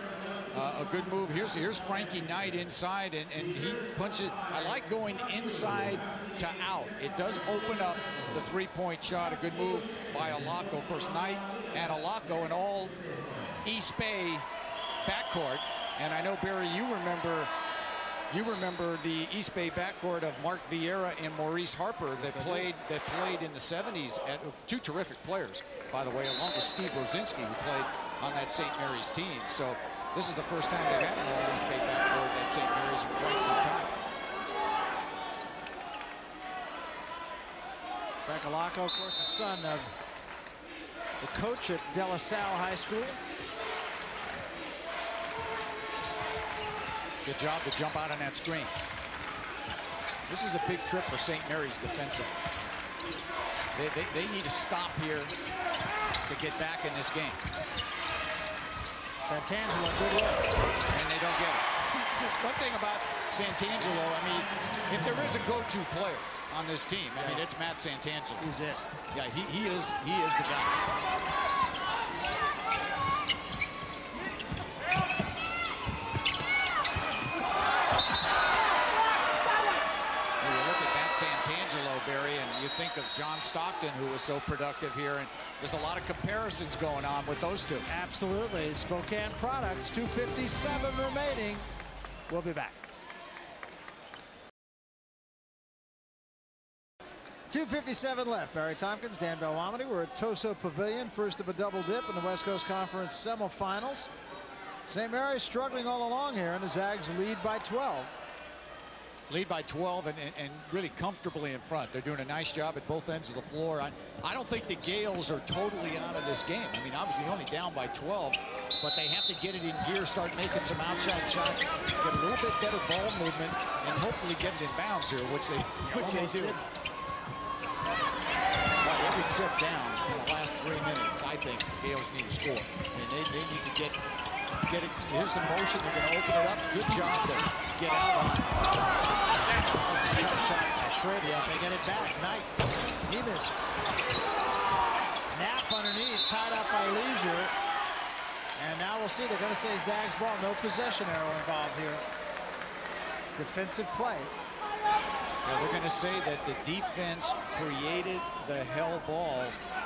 A good move. Here's Frankie Knight inside, and he punches. I like going inside to out. It does open up the three-point shot. A good move by Alako. Of course, Knight and Alako and all East Bay backcourt. And I know, Barry, you remember the East Bay backcourt of Mark Vieira and Maurice Harper that played in the 70s. Two terrific players, by the way, along with Steve Rosinski, who played on that St. Mary's team. So this is the first time they've had an East Bay backcourt at St. Mary's in quite some time. Frank Alako, of course, the son of the coach at De La Salle High School. Good job to jump out on that screen. This is a big trip for St. Mary's defensive. They need to stop here to get back in this game. Santangelo, good look. And they don't get it. One thing about Santangelo, I mean, if there is a go-to player on this team, I mean, it's Matt Santangelo. He's it. Yeah, he is the guy. Barry, and you think of John Stockton, who was so productive here, and there's a lot of comparisons going on with those two. Absolutely. Spokane products, 2:57 remaining. We'll be back. 2:57 left. Barry Tompkins, Dan Belwamity. We're at Toso Pavilion, first of a double dip in the West Coast Conference semifinals. St. Mary's struggling all along here, and the Zags lead by 12. Lead by 12 and really comfortably in front. They're doing a nice job at both ends of the floor. I don't think the Gales are totally out of this game. I mean, obviously only down by 12, but they have to get it in gear, start making some outside shots, get a little bit better ball movement, and hopefully get it in bounds here, which they do. But every trip down in the last 3 minutes, I think the Gales need to score. And they need to get it. Here's the motion. They're going to open it up. Good job to get out on it. Shot by Schrader. They get it back. Knight. He misses. Knapp underneath, tied up by Leisure. And now we'll see. They're going to say Zags ball. No possession arrow involved here. Defensive play. Well, they're going to say that the defense created the hell ball.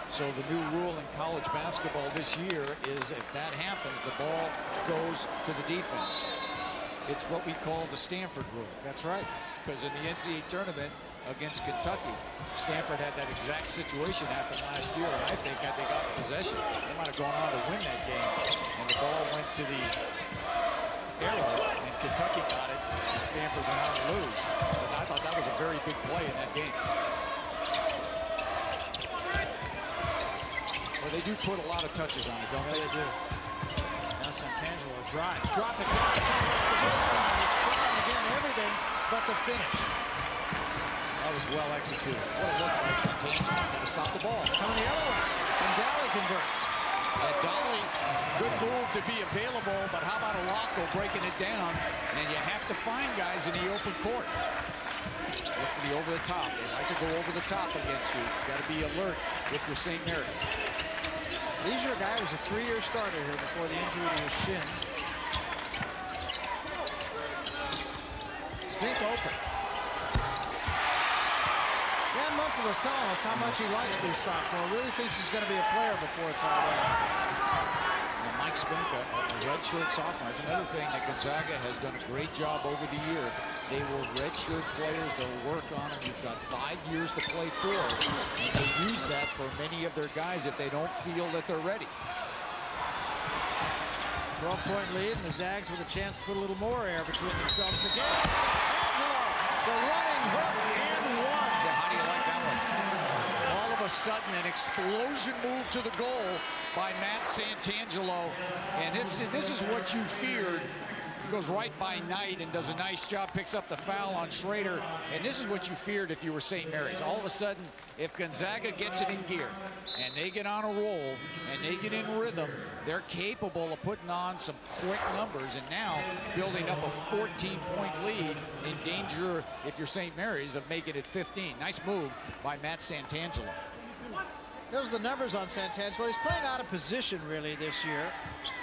So the new rule in college basketball this year is if that happens, the ball goes to the defense. It's what we call the Stanford rule. That's right. Because in the NCAA tournament against Kentucky, Stanford had that exact situation happen last year. And I think had they got possession, they might have gone on to win that game. And the ball went to the arrow, and Kentucky got it, and Stanford went on to lose. But I thought that was a very big play in that game. Well, they do put a lot of touches on it, don't they? They do. Now Santangelo drives. Drop it down. The baseline is fine again. Everything but the finish. That was well executed. What a look by Santangelo. Going to stop the ball. Coming the other way. And Dolly converts. And Dolly, good move to be available, but how about Alako breaking it down? And you have to find guys in the open court. Look for the over the top. They like to go over the top against you. You've got to be alert if you're St. Mary's. Leisure guy was a 3-year starter here before the injury to his shins. Spink open. Dan Munson was telling us how much he likes this sophomore. Really thinks he's going to be a player before it's all over. Mike Spink, a redshirt sophomore. That's another thing that Gonzaga has done a great job over the year. They will redshirt players. They'll work on them. You've got 5 years to play for, and they use that for many of their guys if they don't feel that they're ready. 12-point lead, and the Zags with a chance to put a little more air between themselves. Again, Santangelo, the running hook and one. Yeah, how do you like that one? All of a sudden, an explosion move to the goal by Matt Santangelo, and this is what you feared. He goes right by Knight and does a nice job, picks up the foul on Schrader, and this is what you feared if you were St. Mary's. All of a sudden, if Gonzaga gets it in gear and they get on a roll and they get in rhythm, they're capable of putting on some quick numbers, and now building up a 14-point lead, in danger, if you're St. Mary's, of making it 15. Nice move by Matt Santangelo. There's the numbers on Santangelo. He's playing out of position really this year.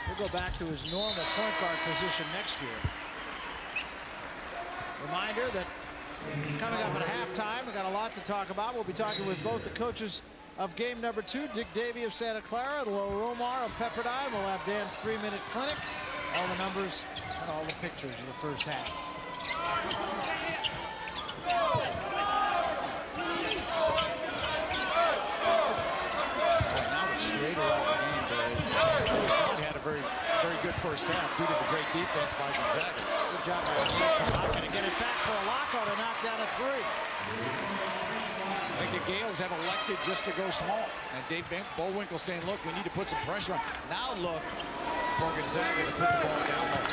He'll go back to his normal point guard position next year. Reminder that coming up at halftime, we got a lot to talk about. We'll be talking with both the coaches of game number 2, Dick Davey of Santa Clara and Lowell Romar of Pepperdine. We'll have Dan's 3-minute clinic, all the numbers and all the pictures of the first half. Now with Schrader out of the game, Barry had a very good first half due to the great defense by Gonzaga. Good job by Gonzaga. Going to get it back for a lockout and knock down a 3. I think the Gales have elected just to go small. And Dave Bullwinkle saying, look, we need to put some pressure on. Now look for Gonzaga to put the ball down low.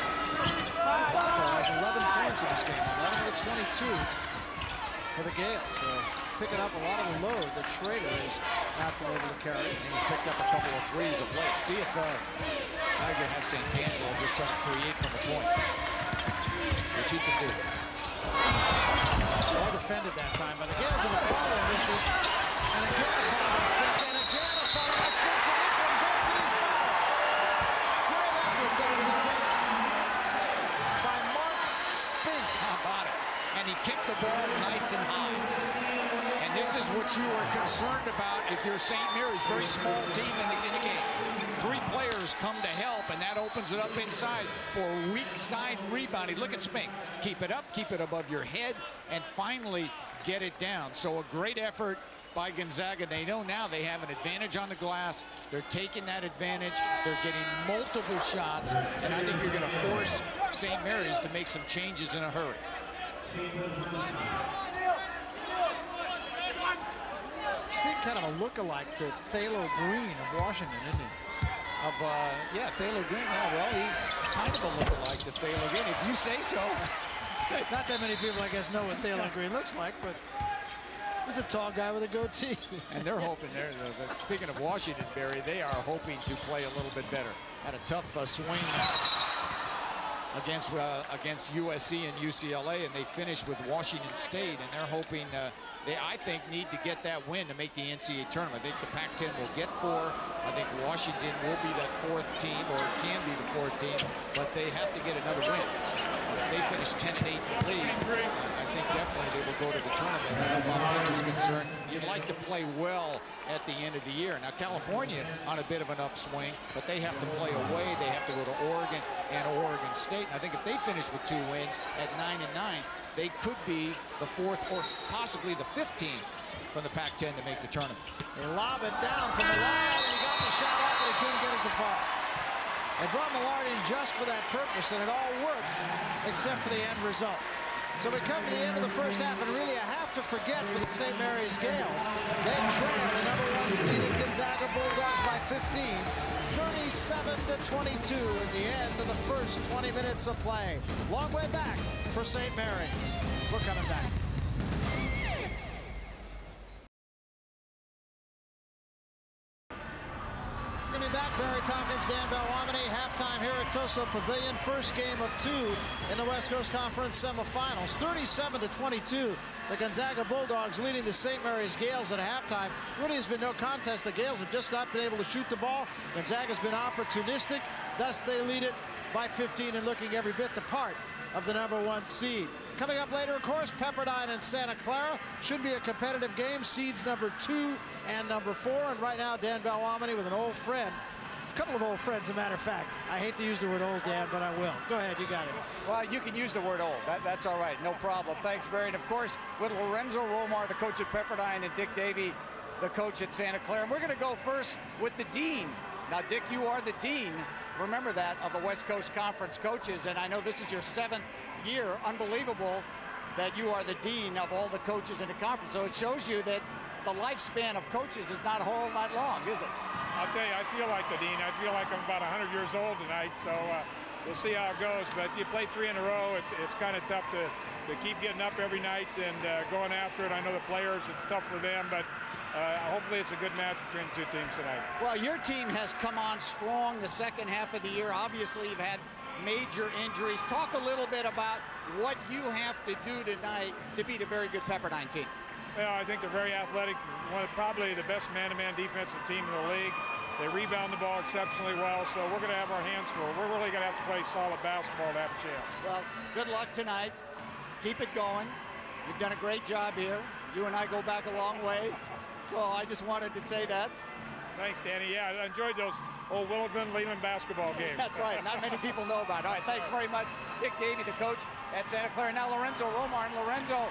Lockout has 11 points in this game, 11 to 22 for the Gales. So picking up a lot of the load that Schrader is not been able to carry. And he's picked up a couple of threes of late. See if now you have Santangelo just trying to create from the point, which he can do. Well defended that time by the Gales, and the follow misses. And again a follow by Spinks, and again a follow by Spinks, and this one goes and he's fouled. Great effort there by Mark Spink. How about it? And he kicked the ball nice and high. And this is what you are concerned about if you're St. Mary's, very small team in the game. 3 players come to help, and that opens it up inside for weak side rebounding. Look at Spink. Keep it up, keep it above your head, and finally get it down. So a great effort by Gonzaga. They know now they have an advantage on the glass. They're taking that advantage. They're getting multiple shots, and I think you're going to force St. Mary's to make some changes in a hurry. Spink kind of a look-alike to Thalo Green of Washington, isn't he? Yeah, Thalo Green. Yeah, well, he's kind of a look-alike to Thalo Green, if you say so. Not that many people, I guess, know what Thalo Green looks like, but he's a tall guy with a goatee. And they're hoping speaking of Washington, Barry, they are hoping to play a little bit better. Had a tough swing against USC and UCLA, and they finished with Washington State, and they're hoping they, I think, need to get that win to make the NCAA tournament. I think the Pac-10 will get 4. I think Washington will be that 4th team, or can be the 4th team, but they have to get another win. If they finish 10-8 in the league, I think definitely they will go to the tournament. As far as is concerned, you'd like to play well at the end of the year. Now, California on a bit of an upswing, but they have to play away. They have to go to Oregon and Oregon State. And I think if they finish with 2 wins at 9-9, they could be the 4th or possibly the 5th team from the Pac-10 to make the tournament. They lob it down from the line, and he got the shot up, but he couldn't get it to fall. They brought Millard in just for that purpose, and it all worked, except for the end result. So we come to the end of the first half, and really a half to forget for the St. Mary's Gales. They trail the #1 seeded Gonzaga Bulldogs by 15, 37-22 at the end of the first 20 minutes of play. Long way back for St. Mary's. We're coming back. Back, Barry Tompkins, Dan Belwamini, halftime here at Toso Pavilion. First game of 2 in the West Coast Conference semifinals. 37-22. The Gonzaga Bulldogs leading the St. Mary's Gales at halftime. Really has been no contest. The Gales have just not been able to shoot the ball. Gonzaga's been opportunistic. Thus, they lead it by 15 and looking every bit the part of the #1 seed. Coming up later, of course, Pepperdine and Santa Clara. Should be a competitive game. Seeds #2 and #4. And right now, Dan Belwamini with an old friend. A couple of old friends, as a matter of fact. I hate to use the word old, Dan, but I will. Go ahead, you got it. Well, you can use the word old. That's all right. No problem. Thanks, Barry. And, of course, with Lorenzo Romar, the coach at Pepperdine, and Dick Davey, the coach at Santa Clara. And we're going to go first with the dean. Now, Dick, you are the dean. Remember that, of the West Coast Conference coaches. And I know this is your 7th year. Unbelievable that you are the dean of all the coaches in the conference. So it shows you that the lifespan of coaches is not a whole lot long, is it? I'll tell you, I feel like the dean. I feel like I'm about 100 years old tonight, so we'll see how it goes. But you play 3 in a row, it's kind of tough to keep getting up every night and going after it. I know the players, it's tough for them, but hopefully it's a good match between the 2 teams tonight. Well, your team has come on strong the second half of the year. Obviously, you've had major injuries. Talk a little bit about what you have to do tonight to beat a very good Pepperdine team. Well, I think they're very athletic. Probably the best man-to-man defensive team in the league. They rebound the ball exceptionally well, so we're going to have our hands full. We're really going to have to play solid basketball to have a chance. Well, good luck tonight. Keep it going. You've done a great job here. You and I go back a long way, so I just wanted to say that. Thanks, Danny. Yeah, I enjoyed those old Willowton-Leland basketball games. That's right. Not many people know about it. All right, thanks very much, Dick Davey, the coach at Santa Clara. Now Lorenzo Romar. And Lorenzo,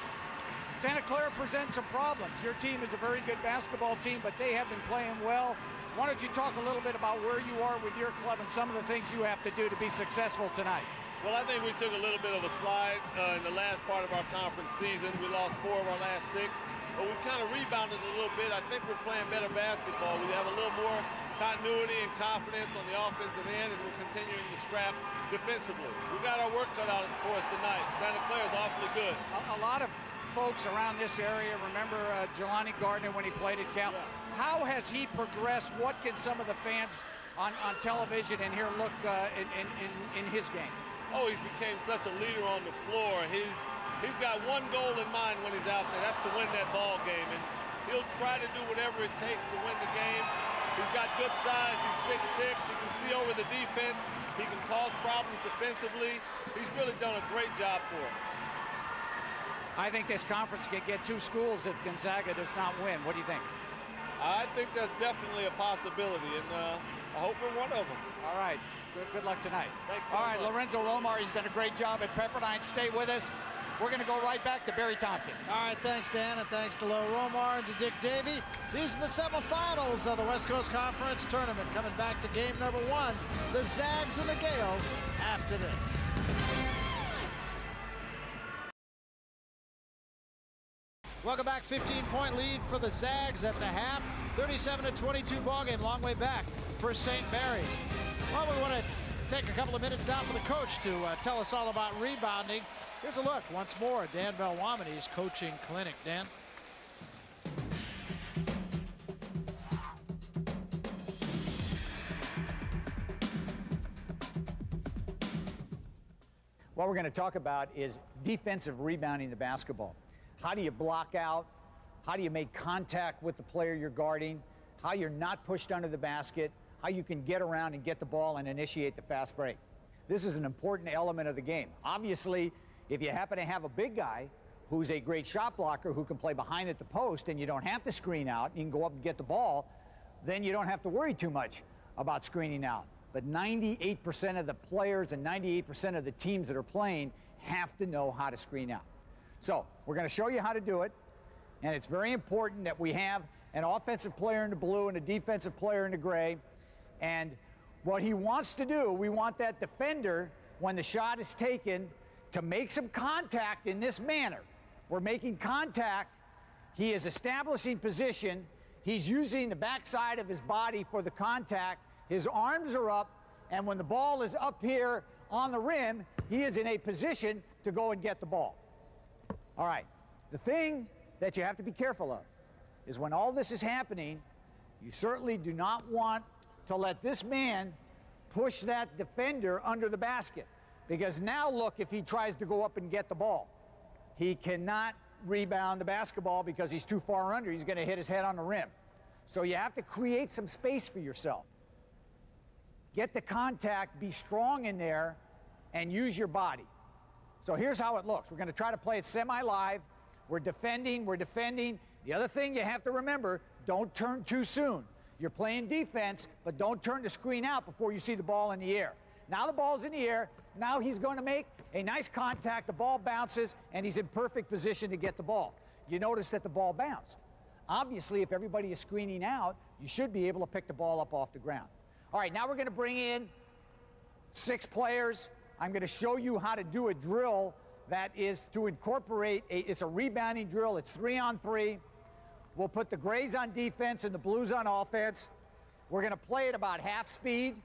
Santa Clara presents some problems. Your team is a very good basketball team, but they have been playing well. Why don't you talk a little bit about where you are with your club and some of the things you have to do to be successful tonight? Well, I think we took a little bit of a slide in the last part of our conference season. We lost 4 of our last 6, but we kind of rebounded a little bit. I think we're playing better basketball. We have a little more continuity and confidence on the offensive end, and we're continuing to scrap defensively. We got our work cut out for us tonight. Santa Clara's awfully good. A lot of folks around this area remember Jelani Gardner when he played at Cal. Yeah. How has he progressed? What can some of the fans on television and here look in his game? Oh, he's became such a leader on the floor. He's got one goal in mind when he's out there. That's to win that ball game, and he'll try to do whatever it takes to win the game. He's got good size. He's 6'6". He can see over the defense. He can cause problems defensively. He's really done a great job for us. I think this conference can get 2 schools if Gonzaga does not win. What do you think? I think that's definitely a possibility, and I hope we're one of them. All right. Good luck tonight. Thank you. All right, Lorenzo Romar, he's done a great job at Pepperdine. Stay with us. We're going to go right back to Barry Tompkins. All right, thanks, Dan, and thanks to Lo Romar and to Dick Davey. These are the semifinals of the West Coast Conference Tournament. Coming back to game number 1, the Zags and the Gales after this. Welcome back. 15-point lead for the Zags at the half. 37-22 ball game. Long way back for Saint Mary's. Well, we want to take a couple of minutes now for the coach to tell us all about rebounding. Here's a look once more at Dan Belwamity's coaching clinic. Dan. What we're going to talk about is defensive rebounding the basketball. How do you block out? How do you make contact with the player you're guarding? How you're not pushed under the basket? How you can get around and get the ball and initiate the fast break. This is an important element of the game. Obviously, if you happen to have a big guy who's a great shot blocker who can play behind at the post and you don't have to screen out, you can go up and get the ball, then you don't have to worry too much about screening out. But 98% of the players and 98% of the teams that are playing have to know how to screen out. So we're going to show you how to do it, and it's very important that we have an offensive player in the blue and a defensive player in the gray. And what he wants to do, we want that defender, when the shot is taken, to make some contact in this manner. We're making contact. He is establishing position. He's using the backside of his body for the contact. His arms are up, and when the ball is up here on the rim, he is in a position to go and get the ball. All right, the thing that you have to be careful of is when all this is happening, you certainly do not want to let this man push that defender under the basket. Because now look, if he tries to go up and get the ball, he cannot rebound the basketball because he's too far under. He's going to hit his head on the rim. So you have to create some space for yourself. Get the contact, be strong in there, and use your body. So here's how it looks. We're going to try to play it semi-live. We're defending. The other thing you have to remember, don't turn too soon. You're playing defense, but don't turn the screen out before you see the ball in the air. Now the ball's in the air. Now he's going to make a nice contact. The ball bounces, and he's in perfect position to get the ball. You notice that the ball bounced. Obviously, if everybody is screening out, you should be able to pick the ball up off the ground. All right, now we're going to bring in 6 players. I'm going to show you how to do a drill that is to incorporate it's a rebounding drill. It's 3-on-3. We'll put the grays on defense and the blues on offense. We're going to play at about half speed,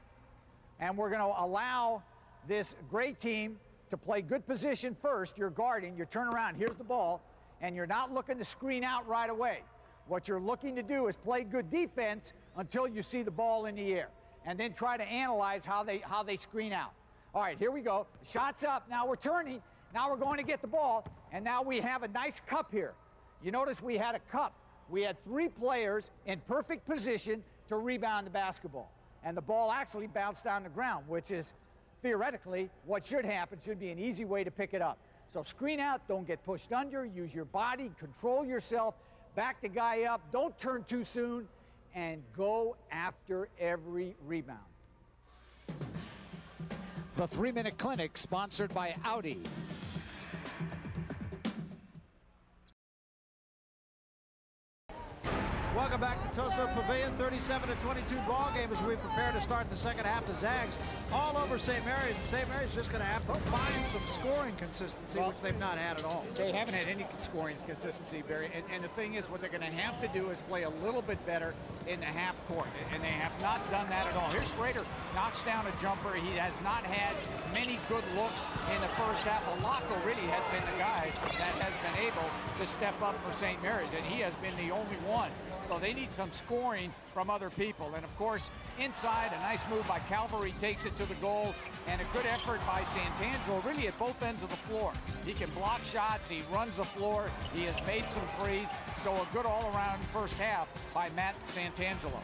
and we're going to allow this gray team to play good position first. You're guarding, you turn around, here's the ball, and you're not looking to screen out right away. What you're looking to do is play good defense until you see the ball in the air, and then try to analyze how they screen out. All right, here we go. Shot's up. Now we're turning. Now we're going to get the ball, and now we have a nice cup here. You notice we had a cup. We had 3 players in perfect position to rebound the basketball. And the ball actually bounced on the ground, which is theoretically what should happen. Should be an easy way to pick it up. So screen out, don't get pushed under, use your body, control yourself, back the guy up, don't turn too soon, and go after every rebound. The 3-minute clinic sponsored by Audi. Welcome back to Toso Pavilion, 37-22 ball game as we prepare to start the second half. The Zags all over Saint Mary's. Saint Mary's just going to have to find some scoring consistency, which they've not had at all. They haven't had any scoring consistency, Barry. And the thing is, what they're going to have to do is play a little bit better in the half court. And they have not done that at all. Here's Schrader, knocks down a jumper. He has not had many good looks in the first half. Alako really has been the guy that has been able to step up for Saint Mary's, and he has been the only one. So they need some scoring from other people. And of course, inside, a nice move by Calvary takes it to the goal, and a good effort by Santangelo, really at both ends of the floor. He can block shots, he runs the floor, he has made some threes. So a good all-around first half by Matt Santangelo.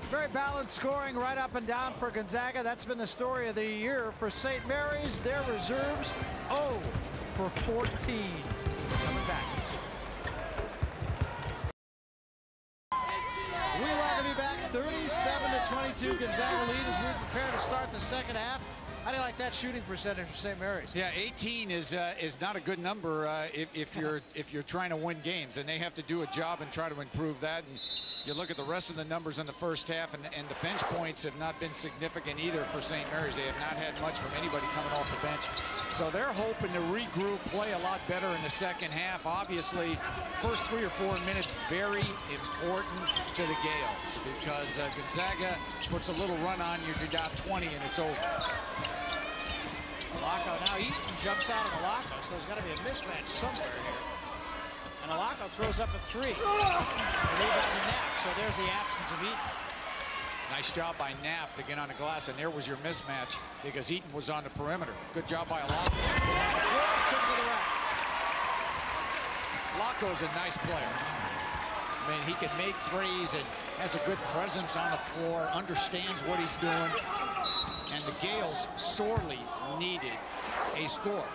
Very balanced scoring right up and down for Gonzaga. That's been the story of the year for Saint Mary's. Their reserves 0 for 14. Coming back. We welcome you back. 37-22 Gonzaga lead as we prepare to start the second half. How do you like that shooting percentage for St. Mary's? Yeah, 18 is not a good number if you're trying to win games, and they have to do a job and try to improve that. And you look at the rest of the numbers in the first half, and the bench points have not been significant either for St. Mary's. They have not had much from anybody coming off the bench. So they're hoping to regroup, play a lot better in the second half. Obviously, first 3 or 4 minutes very important to the Gales because Gonzaga puts a little run on you, you're down 20, and it's over. Alako now Eaton jumps out of Alako, so there's got to be a mismatch somewhere here. And Alako throws up a 3. Rebound to Knapp, so there's the absence of Eaton. Nice job by Knapp to get on the glass, and there was your mismatch because Eaton was on the perimeter. Good job by Alako. Alako is a nice player. I mean, he can make threes and has a good presence on the floor, understands what he's doing. And the Gales sorely needed a score.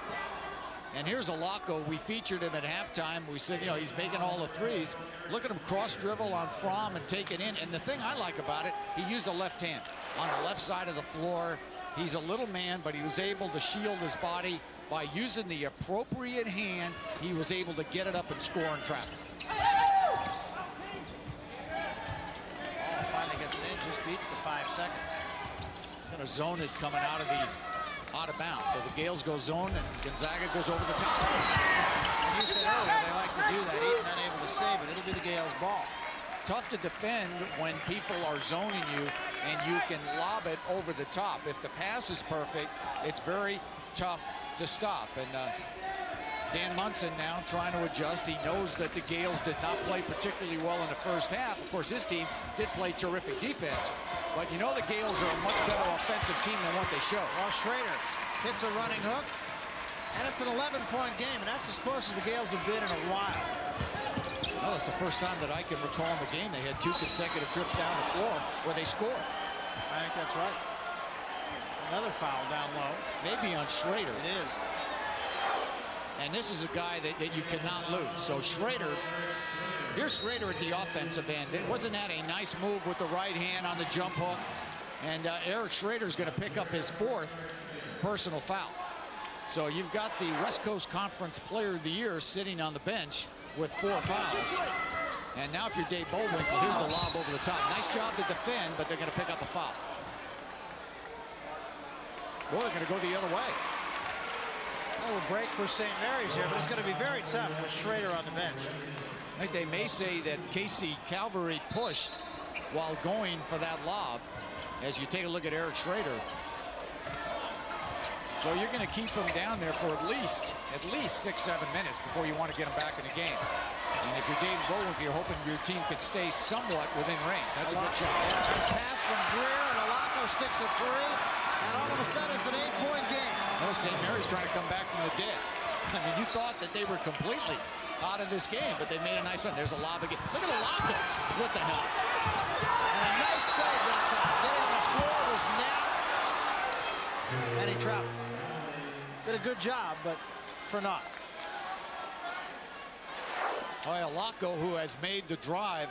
And here's Alako. We featured him at halftime. We said, you know, he's making all the threes. Look at him cross dribble on Fromm and take it in. And the thing I like about it, he used the left hand on the left side of the floor. He's a little man, but he was able to shield his body by using the appropriate hand. He was able to get it up and score in traffic. Finally gets it in, just beats the 5 seconds. Going to zone it coming out of bounds. So the Gales go zone and Gonzaga goes over the top. And you said earlier they like to do that. Eaton unable to save it. It'll be the Gales' ball. Tough to defend when people are zoning you and you can lob it over the top. If the pass is perfect, it's very tough to stop. And Dan Munson now trying to adjust. He knows that the Gales did not play particularly well in the first half. Of course, his team did play terrific defense. But you know the Gales are a much better offensive team than what they show. Well, Schrader hits a running hook, and it's an 11-point game, and that's as close as the Gales have been in a while. Well, it's the first time that I can recall in the game they had 2 consecutive trips down the floor where they scored. I think that's right. Another foul down low. Maybe on Schrader. It is. And this is a guy that you cannot lose. So Schrader, here's Schrader at the offensive end. Wasn't that a nice move with the right hand on the jump hook? And Eric Schrader's going to pick up his 4th personal foul. So you've got the West Coast Conference Player of the Year sitting on the bench with 4 fouls. And now if you're Dave Bullwinkle, here's the lob over the top. Nice job to defend, but they're going to pick up a foul. Boy, they're going to go the other way. A little break for St. Mary's here, but it's going to be very tough with Schrader on the bench. I think they may say that Casey Calvary pushed while going for that lob. As you take a look at Eric Schrader. So you're going to keep him down there for at least 6-7 minutes before you want to get him back in the game. And if you're Dave Bullwinkle, you're hoping your team can stay somewhat within range. That's a good shot. Nice pass from Greer, and Alako sticks a 3, and all of a sudden it's an 8-point game. Well, St. Mary's trying to come back from the dead. I mean, you thought that they were completely out of this game, but they made a nice run. There's a lob again. Look at the lob. What the hell? And a nice save that time. Getting on the floor was Knapp. And he traveled. Did a good job, but for naught. Laco, who has made the drive.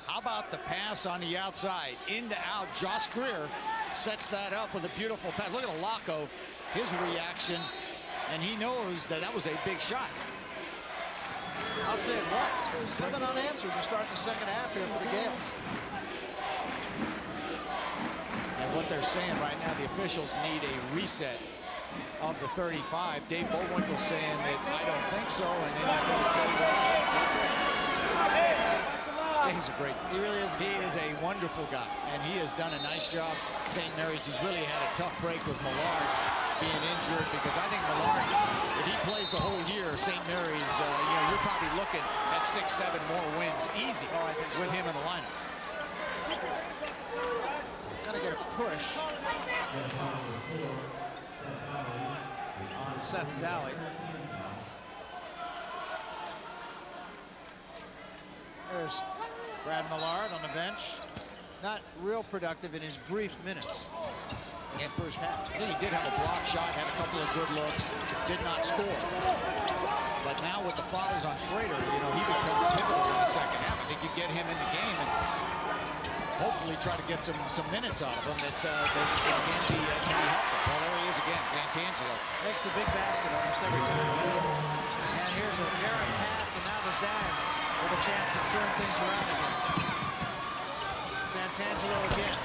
How about the pass on the outside? In to out. Josh Greer sets that up with a beautiful pass. Look at Laco, his reaction, and he knows that that was a big shot. I'll say it was. 7 unanswered to start the second half here for the Gales. And what they're saying right now, the officials need a reset of the 35. Dave Bowinkle saying that I don't think so, and then he's going to say that he's a great. He really is. He is a wonderful guy, and he has done a nice job. St. Mary's, he's really had a tough break with Millard being injured, because I think Millard, if he plays the whole year, St. Mary's, you're probably looking at 6-7 more wins easy with him in the lineup. Gotta get a push on Seth Daly. There's Brad Millard on the bench. Not real productive in his brief minutes in the first half. I think he did have a block shot, had a couple of good looks, did not score. But now with the fouls on Schrader, he becomes pivotal in the second half. I think you get him in the game and hopefully try to get some minutes out of him that can be helpful. Well, there he is again, Santangelo. Makes the big basket almost every time. And here's a errant pass, and now the Zags with a chance to turn things around again. Santangelo again.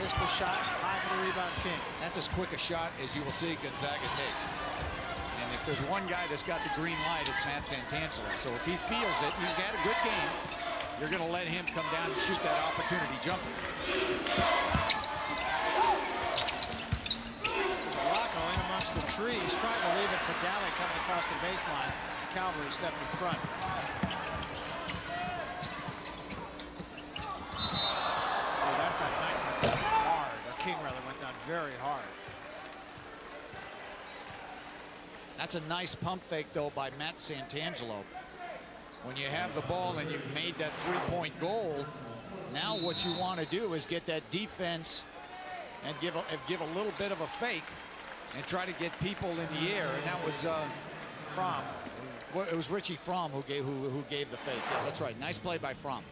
Missed the shot, high for the rebound, King. That's as quick a shot as you will see Gonzaga take. And if there's one guy that's got the green light, it's Matt Santangelo. So if he feels it, he's got a good game, you're going to let him come down and shoot that opportunity jumper. There's Laco in amongst the trees, trying to leave it for Daly coming across the baseline. Calvary stepped in front. Oh, that's a night went down hard. Or King rather went down very hard. That's a nice pump fake though by Matt Santangelo. When you have the ball and you've made that three-point goal, now what you want to do is get that defense and give a little bit of a fake and try to get people in the air. And that was Fromm. Well, it was Richie Fromm who gave the fake. Yeah, that's right. Nice play by Fromm.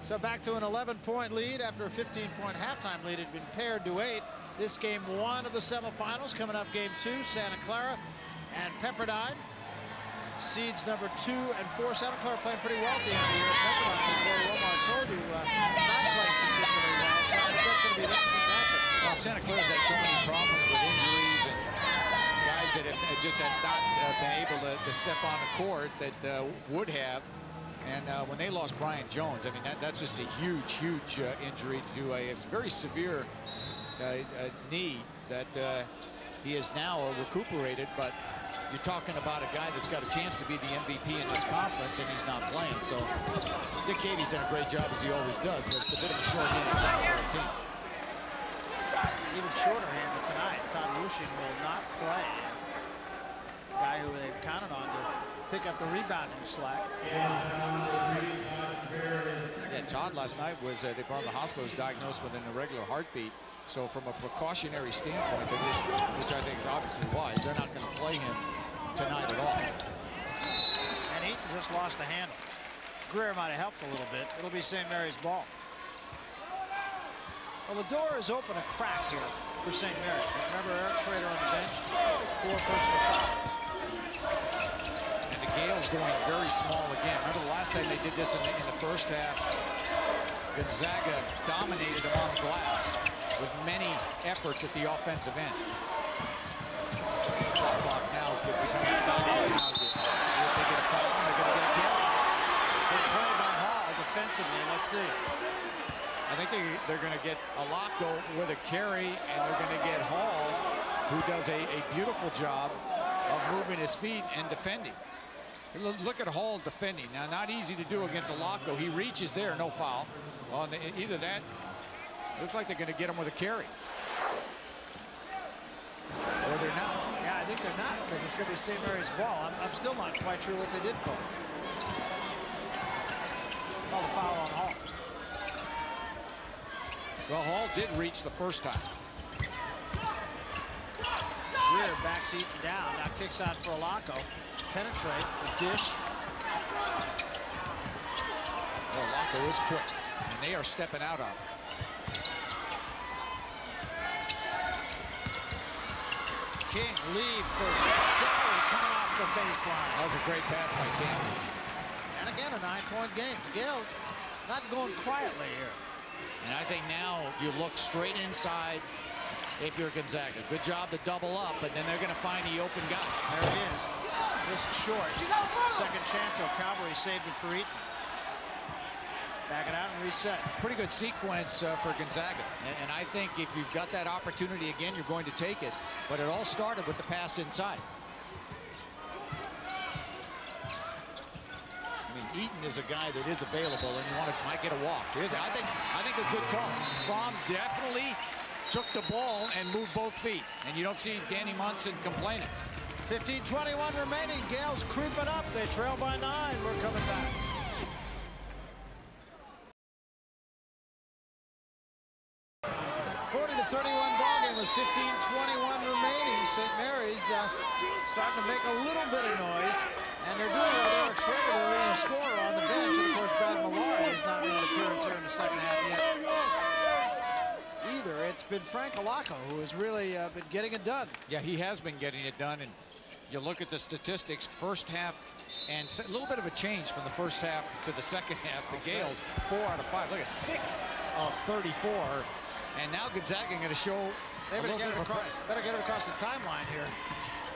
So back to an 11-point lead after a 15-point halftime lead had been pared to 8. This game 1 of the semifinals. Coming up game 2, Santa Clara and Pepperdine. Seeds number 2 and 4. Santa Clara playing pretty well at the end of the year. Pepperdine, as Omar told you, not playing particularly well. So I think that's going to be an interesting matchup. Well, Santa Clara's had so many problems with injuries and guys that just have not been able to step on the court that would have. And when they lost Brian Jones, I mean, that's just a huge injury to a very severe knee that he is now recuperated. But you're talking about a guy that's got a chance to be the MVP in this conference, and he's not playing. So Dick Davies done a great job, as he always does, but it's a bit of a short-handed Santa Clara team. Even shorter-handed tonight. Todd Rushing will not play. Guy who they counted on to pick up the rebounding slack. Yeah, Todd last night was, they brought him to the hospital, was diagnosed with an irregular heartbeat. So from a precautionary standpoint, which I think is obviously wise, they're not going to play him tonight at all. And Eaton just lost the handle. Greer might have helped a little bit. It'll be St. Mary's ball. Well, the door is open a crack here for St. Mary's. Remember Eric Schrader on the bench? 4 personal fouls. And the Gales going very small again. Remember the last time they did this in the first half? Gonzaga dominated them on the glass with many efforts at the offensive end. Shot clock now is becoming a foul. If they get a foul, they're going to get a carry. Good play by Hall defensively. Let's see. I think they're going to get Laco with a carry, and they're going to get Hall, who does a beautiful job of moving his feet and defending. Look at Hall defending. Now, not easy to do against Laco. He reaches there, no foul. On either that, looks like they're going to get him with a carry. Or they're not. Yeah, I think they're not, because it's going to be St. Mary's ball. I'm still not quite sure what they did call. Called a foul on Hall. Well, Hall did reach the first time. Greer backs Eaton down. Now kicks out for Alacco. Penetrate the dish. Well, Alacco is quick, and they are stepping out on it. King lead for Dowie coming off the baseline. That was a great pass by King. And again, a 9-point game. The Gales not going quietly here. And I think now you look straight inside if you're Gonzaga. Good job to double up, but then they're going to find the open guy. There he is. Missed short. Second chance, so Calvary saved it for Eaton. Back it out and reset. Pretty good sequence for Gonzaga. And I think if you've got that opportunity again, you're going to take it. But it all started with the pass inside. I mean, Eaton is a guy that is available, and you might get a walk. I think a good call. Fromm definitely took the ball and moved both feet. And you don't see Danny Munson complaining. 15:21 remaining. Gales creeping up. They trail by 9. We're coming back. .40 to 31 ball game with 15:21 remaining. St. Mary's starting to make a little bit of noise, and they're doing it with Eric Schrader, the leading scorer, on the bench. And of course, Brad Millard has not made an appearance here in the second half yet either. It's been Frank Alacco who has really been getting it done. Yeah, he has been getting it done, and you look at the statistics, first half, and a little bit of a change from the first half to the second half. The Gales, 4 out of 5. Look at 6 of 34. And now Gonzaga going to show they better get it across the timeline here,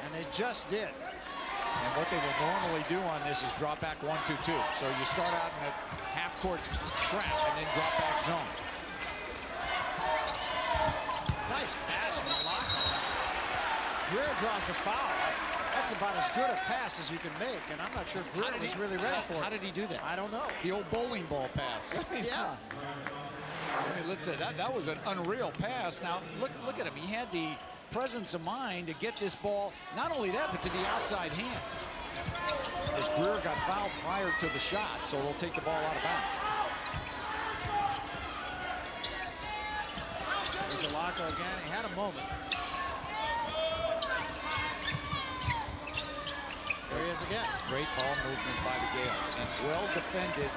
and they just did. And what they will normally do on this is drop back 1-2-2. So you start out in a half-court trap and then drop back zone. Nice pass from Alacco. Greer draws the foul. That's about as good a pass as you can make, and I'm not sure Greer was really ready for it. How did he do that? I don't know. The old bowling ball pass. Yeah. I mean, let's say that was an unreal pass. Now look at him. He had the presence of mind to get this ball, not only that, but to the outside hand. As Greer got fouled prior to the shot, so they'll take the ball out of bounds. There's Alacco again. He had a moment. There he is again. Great ball movement by the Gales, and well defended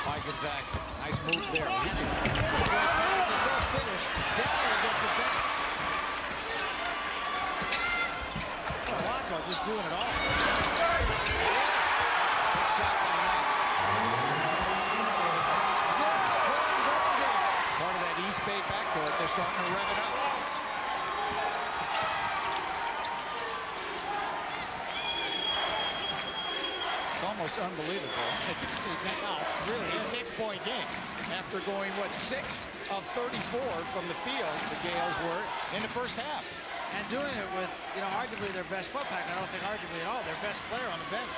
by Gonzaga. Nice move there. He can great pass and no finish. Dowie gets it back. Alacco just doing it all. Yes. Big shot by Knight. 6-point ball game. Part of that East Bay backcourt, they're starting to rev it up. Almost unbelievable. This is now really a 6-point game. After going, what, 6 of 34 from the field, the Gales were in the first half. And doing it with, arguably their best foot pack. I don't think arguably at all, their best player on the bench.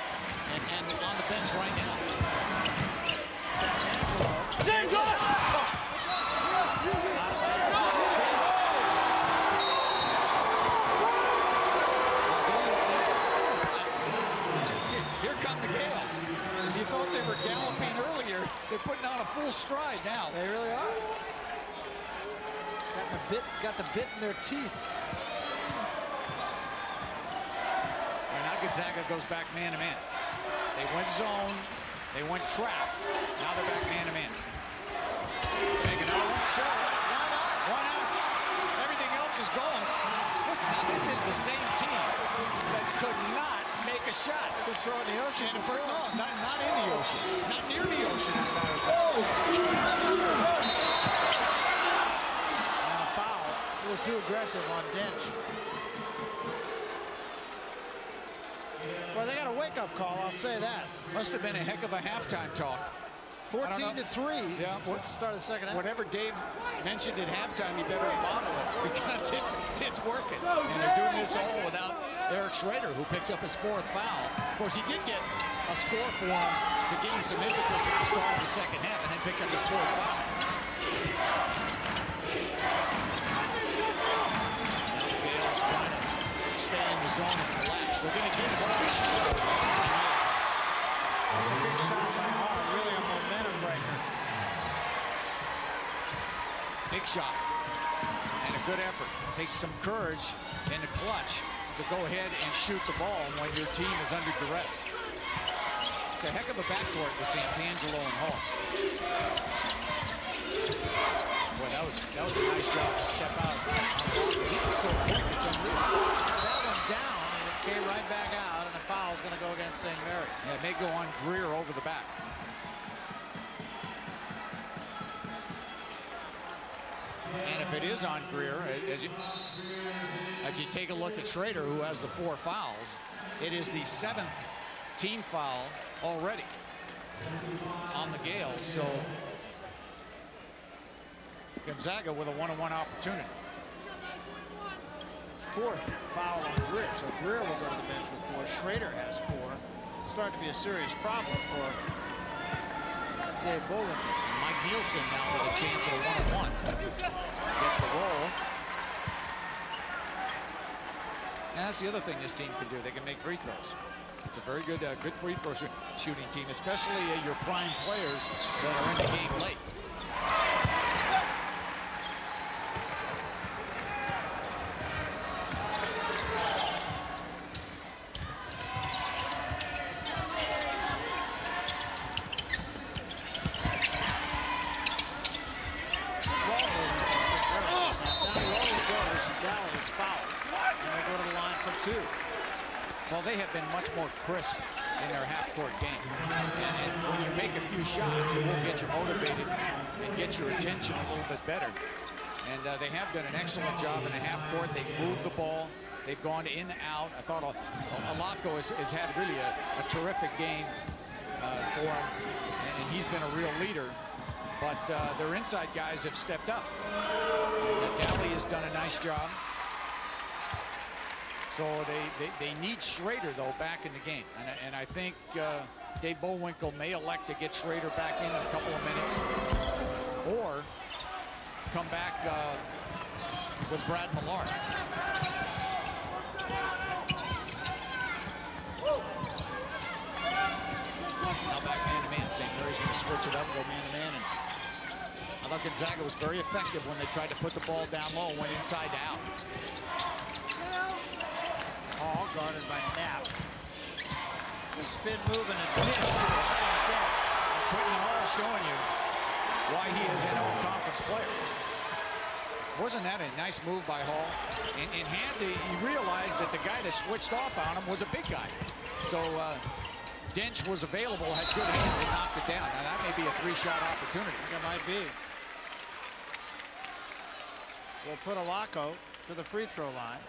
And on the bench right now. Here come the Gales. If you thought they were galloping earlier, they're putting on a full stride now. They really are. Got the bit in their teeth. And now Gonzaga goes back man-to-man. They went zone. They went trap. Now they're back man-to-man. Make another one. Sure. Why not? Everything else is going. This is the same team that could not make a shot. Could throw in the ocean. No, not in the ocean. Not near the ocean, as a matter of fact. And a foul. A little too aggressive on Dench. Well, they got a wake-up call, I'll say that. Must have been a heck of a halftime talk. 14-3 yeah, since the start of the second half. Whatever Dave mentioned at halftime, you better bottle it because it's working. And they're doing this all without Eric Schrader, who picks up his 4th foul. Of course, he did get a score for him to gain some impetus at the start of the second half, and then picked up his 4th foul. Now Gales trying to stay in the zone They're going to get it. That's a big shot by Hall. Really a momentum breaker. Big shot. And a good effort. Takes some courage in the clutch to go ahead and shoot the ball when your team is under duress. It's a heck of a backcourt with Santangelo and Hall. Boy, that was a nice job to step out. He's just so quick, it's unreal. That one down, and it came right back out, and a foul is going to go against Saint Mary. Yeah, it may go on Greer over the back. And if it is on Greer, as you take a look at Schrader, who has the 4 fouls, it is the 7th team foul already on the Gales. So Gonzaga with a 1-on-1 opportunity. 4th foul on Greer, so Greer will go to the bench with 4. Schrader has 4. It's starting to be a serious problem for Dave Bullwinkle. Mike Nielsen now with a chance at a 1-on-1. Gets the roll. And that's the other thing this team can do. They can make free throws. It's a very good free throw shooting team, especially your prime players that are in the game late. Well, they have been much more crisp in their half-court game. And when you make a few shots, it will get you motivated and get your attention a little bit better. And they have done an excellent job in the half-court. They've moved the ball. They've gone in and out. I thought Alako has had really a terrific game for him, and he's been a real leader. But their inside guys have stepped up. Daly has done a nice job. So they need Schrader, though, back in the game. And I think Dave Bullwinkle may elect to get Schrader back in a couple of minutes, or come back with Brad Millard. Now back man-to-man. St. Mary's going to switch it up, go man-to-man. And I thought Gonzaga was very effective when they tried to put the ball down low, went inside to out. Hall guarded by Knapp. Spin moving and dish to the cutting dance. Quentin Hall showing you why he is an all-conference player. Wasn't that a nice move by Hall? And he realized that the guy that switched off on him was a big guy. So Dench was available, had good hands, and knocked it down. Now that may be a 3-shot opportunity. It might be. We'll put Alako to the free throw line.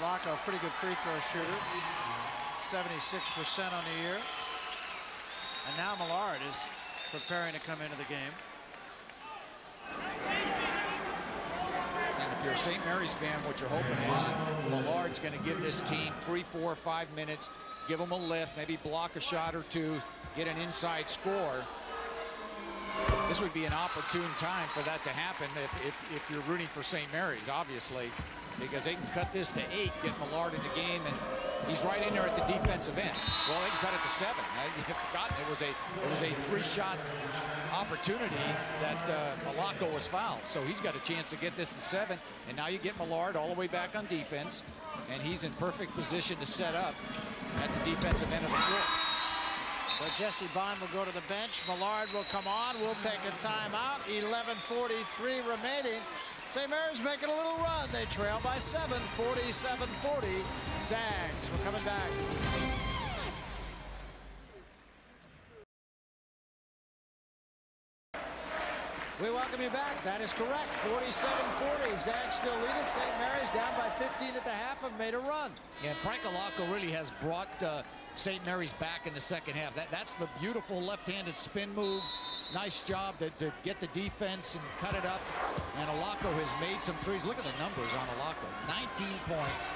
Alako, pretty good free throw shooter, 76% on the year. And now Millard is preparing to come into the game. And if you're a St. Mary's fan, what you're hoping is that Millard's going to give this team 3, 4, 5 minutes, give them a lift, maybe block a shot or two, get an inside score. This would be an opportune time for that to happen if you're rooting for St. Mary's, obviously, because they can cut this to 8, get Millard in the game, and he's right in there at the defensive end. Well, they can cut it to 7. I've forgotten it was a 3-shot opportunity that Alako was fouled. So he's got a chance to get this to 7, and now you get Millard all the way back on defense, and he's in perfect position to set up at the defensive end of the floor. So Jesse Bond will go to the bench. Millard will come on. We'll take a timeout. 11:43 remaining. St. Mary's making a little run. They trail by 7, 47-40. Zags. We're coming back. We welcome you back. That is correct. 47-40. Zags still lead it. St. Mary's down by 15 at the half, have made a run. Yeah, Frank Alako really has brought St. Mary's back in the second half. That's the beautiful left-handed spin move. Nice job to get the defense and cut it up. And Alako has made some threes. Look at the numbers on Alako. 19 points.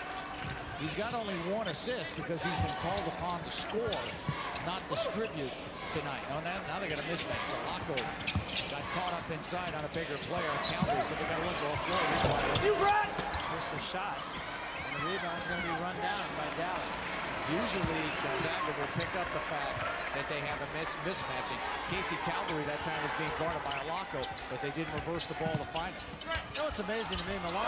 He's got only 1 assist because he's been called upon to score, not distribute tonight. Now they got a mismatch. Alako got caught up inside on a bigger player. Counter, so they got to look off floor. Here's missed a shot. And the rebound's going to be run down by Dally. Usually Gonzaga will pick up the fact that they have a mismatch. And Casey Calvary that time was being guarded by Alako, but they didn't reverse the ball to find it. You know what's amazing to me, Millard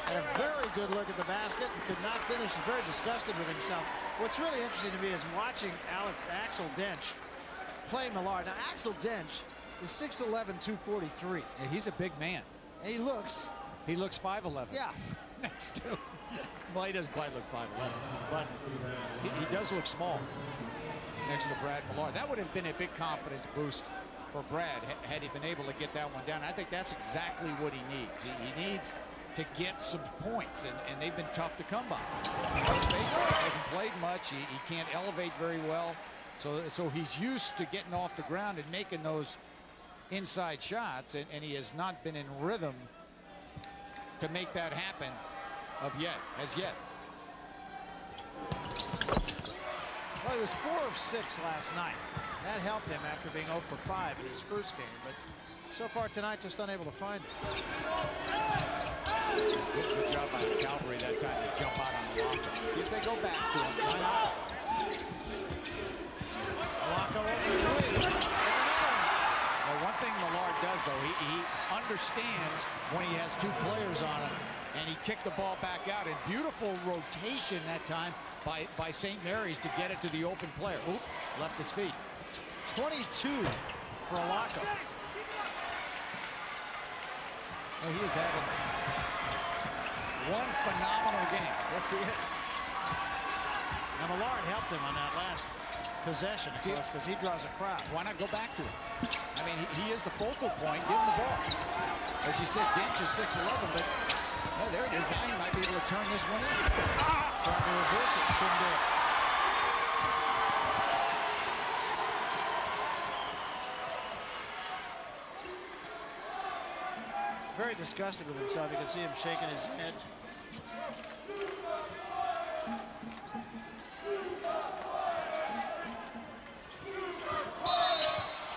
had a very good look at the basket and could not finish. He's very disgusted with himself. What's really interesting to me is watching Axel Dench play Millard. Now, Axel Dench is 6'11", 243. Yeah, he's a big man. And he looks 5'11". Yeah. Next to him. Well, he doesn't quite look 5'11", but he does look small next to Brad Millard. That would have been a big confidence boost for Brad had he been able to get that one down. I think that's exactly what he needs. He needs to get some points, and they've been tough to come by. Basically, he hasn't played much. He can't elevate very well, so he's used to getting off the ground and making those inside shots, and he has not been in rhythm to make that happen as yet. Well, he was 4 of 6 last night. That helped him after being 0 for 5 in his first game, but so far tonight just unable to find it. Good job by Calvary that time to jump out on Alako. See if they go back to him. Why not? Alako over the lead. Well, one thing Millard does, though, he understands when he has 2 players on him, and he kicked the ball back out. And beautiful rotation that time by Saint Mary's to get it to the open player. Oop, left his feet. 22 for Alako. Well, he is having one phenomenal game. Yes, he is. Now, Millard helped him on that last possession, because he draws a crowd. Why not go back to him? I mean, he is the focal point. Give him the ball. As you said, Dench is 6'11", but oh, there it is. Now he might be able to turn this one in. Trying to reverse it. Couldn't do it. Very disgusted with himself. You can see him shaking his head.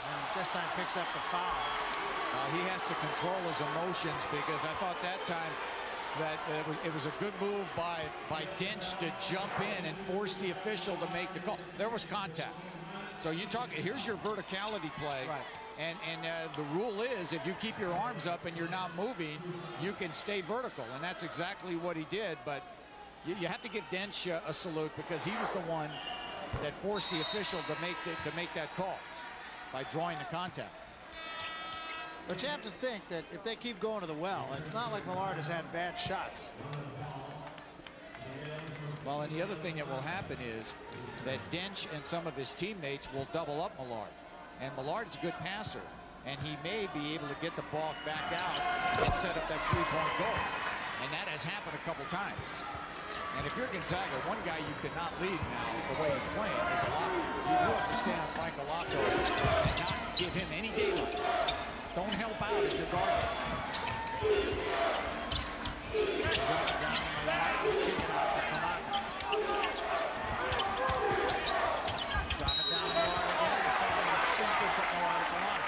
And this time picks up the foul. He has to control his emotions, because I thought that time that it was a good move by Dench to jump in and force the official to make the call. There was contact. So you talk, here's your verticality play. Right. And the rule is, if you keep your arms up and you're not moving, you can stay vertical, and that's exactly what he did. But you have to give Dench a salute, because he was the one that forced the official to make that call by drawing the contact. But you have to think that if they keep going to the well, it's not like Millard has had bad shots. Well, and the other thing that will happen is that Dench and some of his teammates will double up Millard. And Millard is a good passer, and he may be able to get the ball back out and set up that 3-point goal. And that has happened a couple times. And if you're Gonzaga, one guy you cannot leave now the way he's playing is Alako. You do have to stand on Frank Alako and not give him any daylight. Don't help out if you're guarding. Drop it down on Millard. Kick it out to Kanaka. Drop it down Millard again. Spinker put Millard at the line.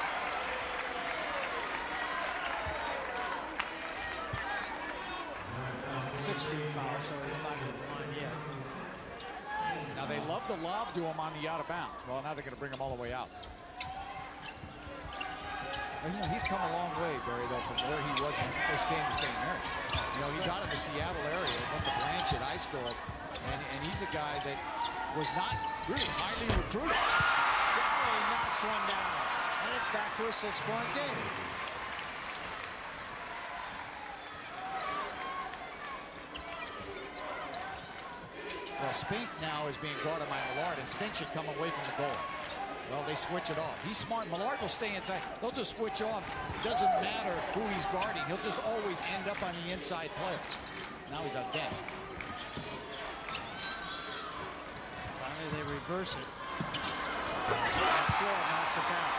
Foul, so he's not going to the line yet. Now they love to lob to him on the out of bounds. Well, now they're going to bring him all the way out. And, you know, he's come a long way, Barry, though, from where he was when he first came to St. Mary's. You know, he's out of the Seattle area, went to Blanchard High School, and he's a guy that was not really highly recruited. He knocks one down, and it's back to a 6-point game. Well, Spink now is being guarded by Millard, and Spink should come away from the goal. Well, they switch it off. He's smart. Millard will stay inside. They'll just switch off. Doesn't matter who he's guarding. He'll just always end up on the inside player. Now he's on Dench. Finally, they reverse it. Floor knocks it down.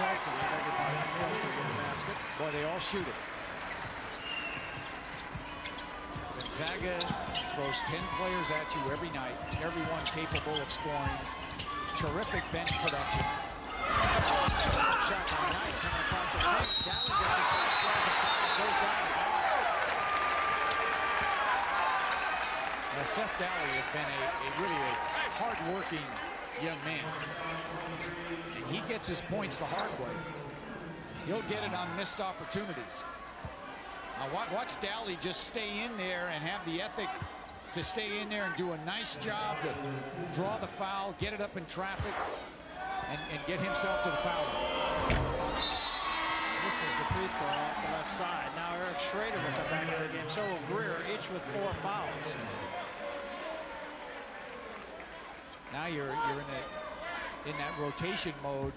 Nelson, Nelson with the basket. Boy, they all shoot it. Gonzaga throws 10 players at you every night. Everyone capable of scoring. Terrific bench production. Shot by Knight coming across the paint. Dallin gets it back. Goes down. Seth Daly has been a really hard-working young man. And he gets his points the hard way. He'll get it on missed opportunities. Now watch Daly just stay in there and have the ethic to stay in there and do a nice job to draw the foul, get it up in traffic, and get himself to the foul line. This is the free throw off the left side. Now Eric Schrader will come back into the game. So will Greer, each with 4 fouls. Now you're in that rotation mode.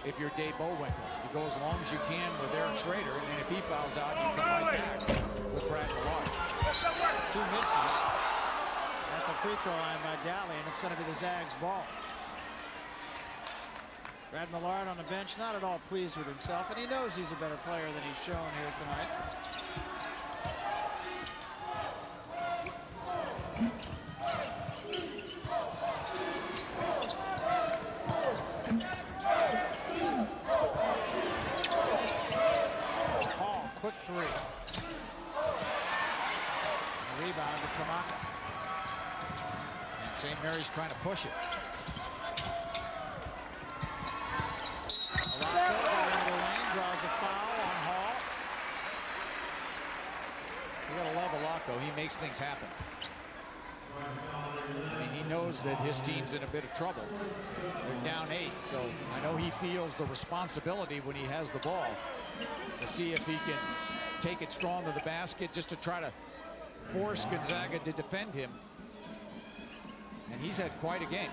If you're Dave Bowinkle, you go as long as you can with Eric Schrader, and then if he fouls out, you come right back with Brad Millard. 2 misses at the free throw line by Daly, and it's going to be the Zags' ball. Brad Millard on the bench, not at all pleased with himself, and he knows he's a better player than he's shown here tonight. Hall, quick 3. Rebound to Kamaka. And St. Mary's trying to push it. Draws a foul on Hall. You gotta love Alako. He makes things happen. I mean, he knows that his team's in a bit of trouble. They're down 8, so I know he feels the responsibility when he has the ball to see if he can take it strong to the basket just to try to force Gonzaga to defend him. And he's had quite a game.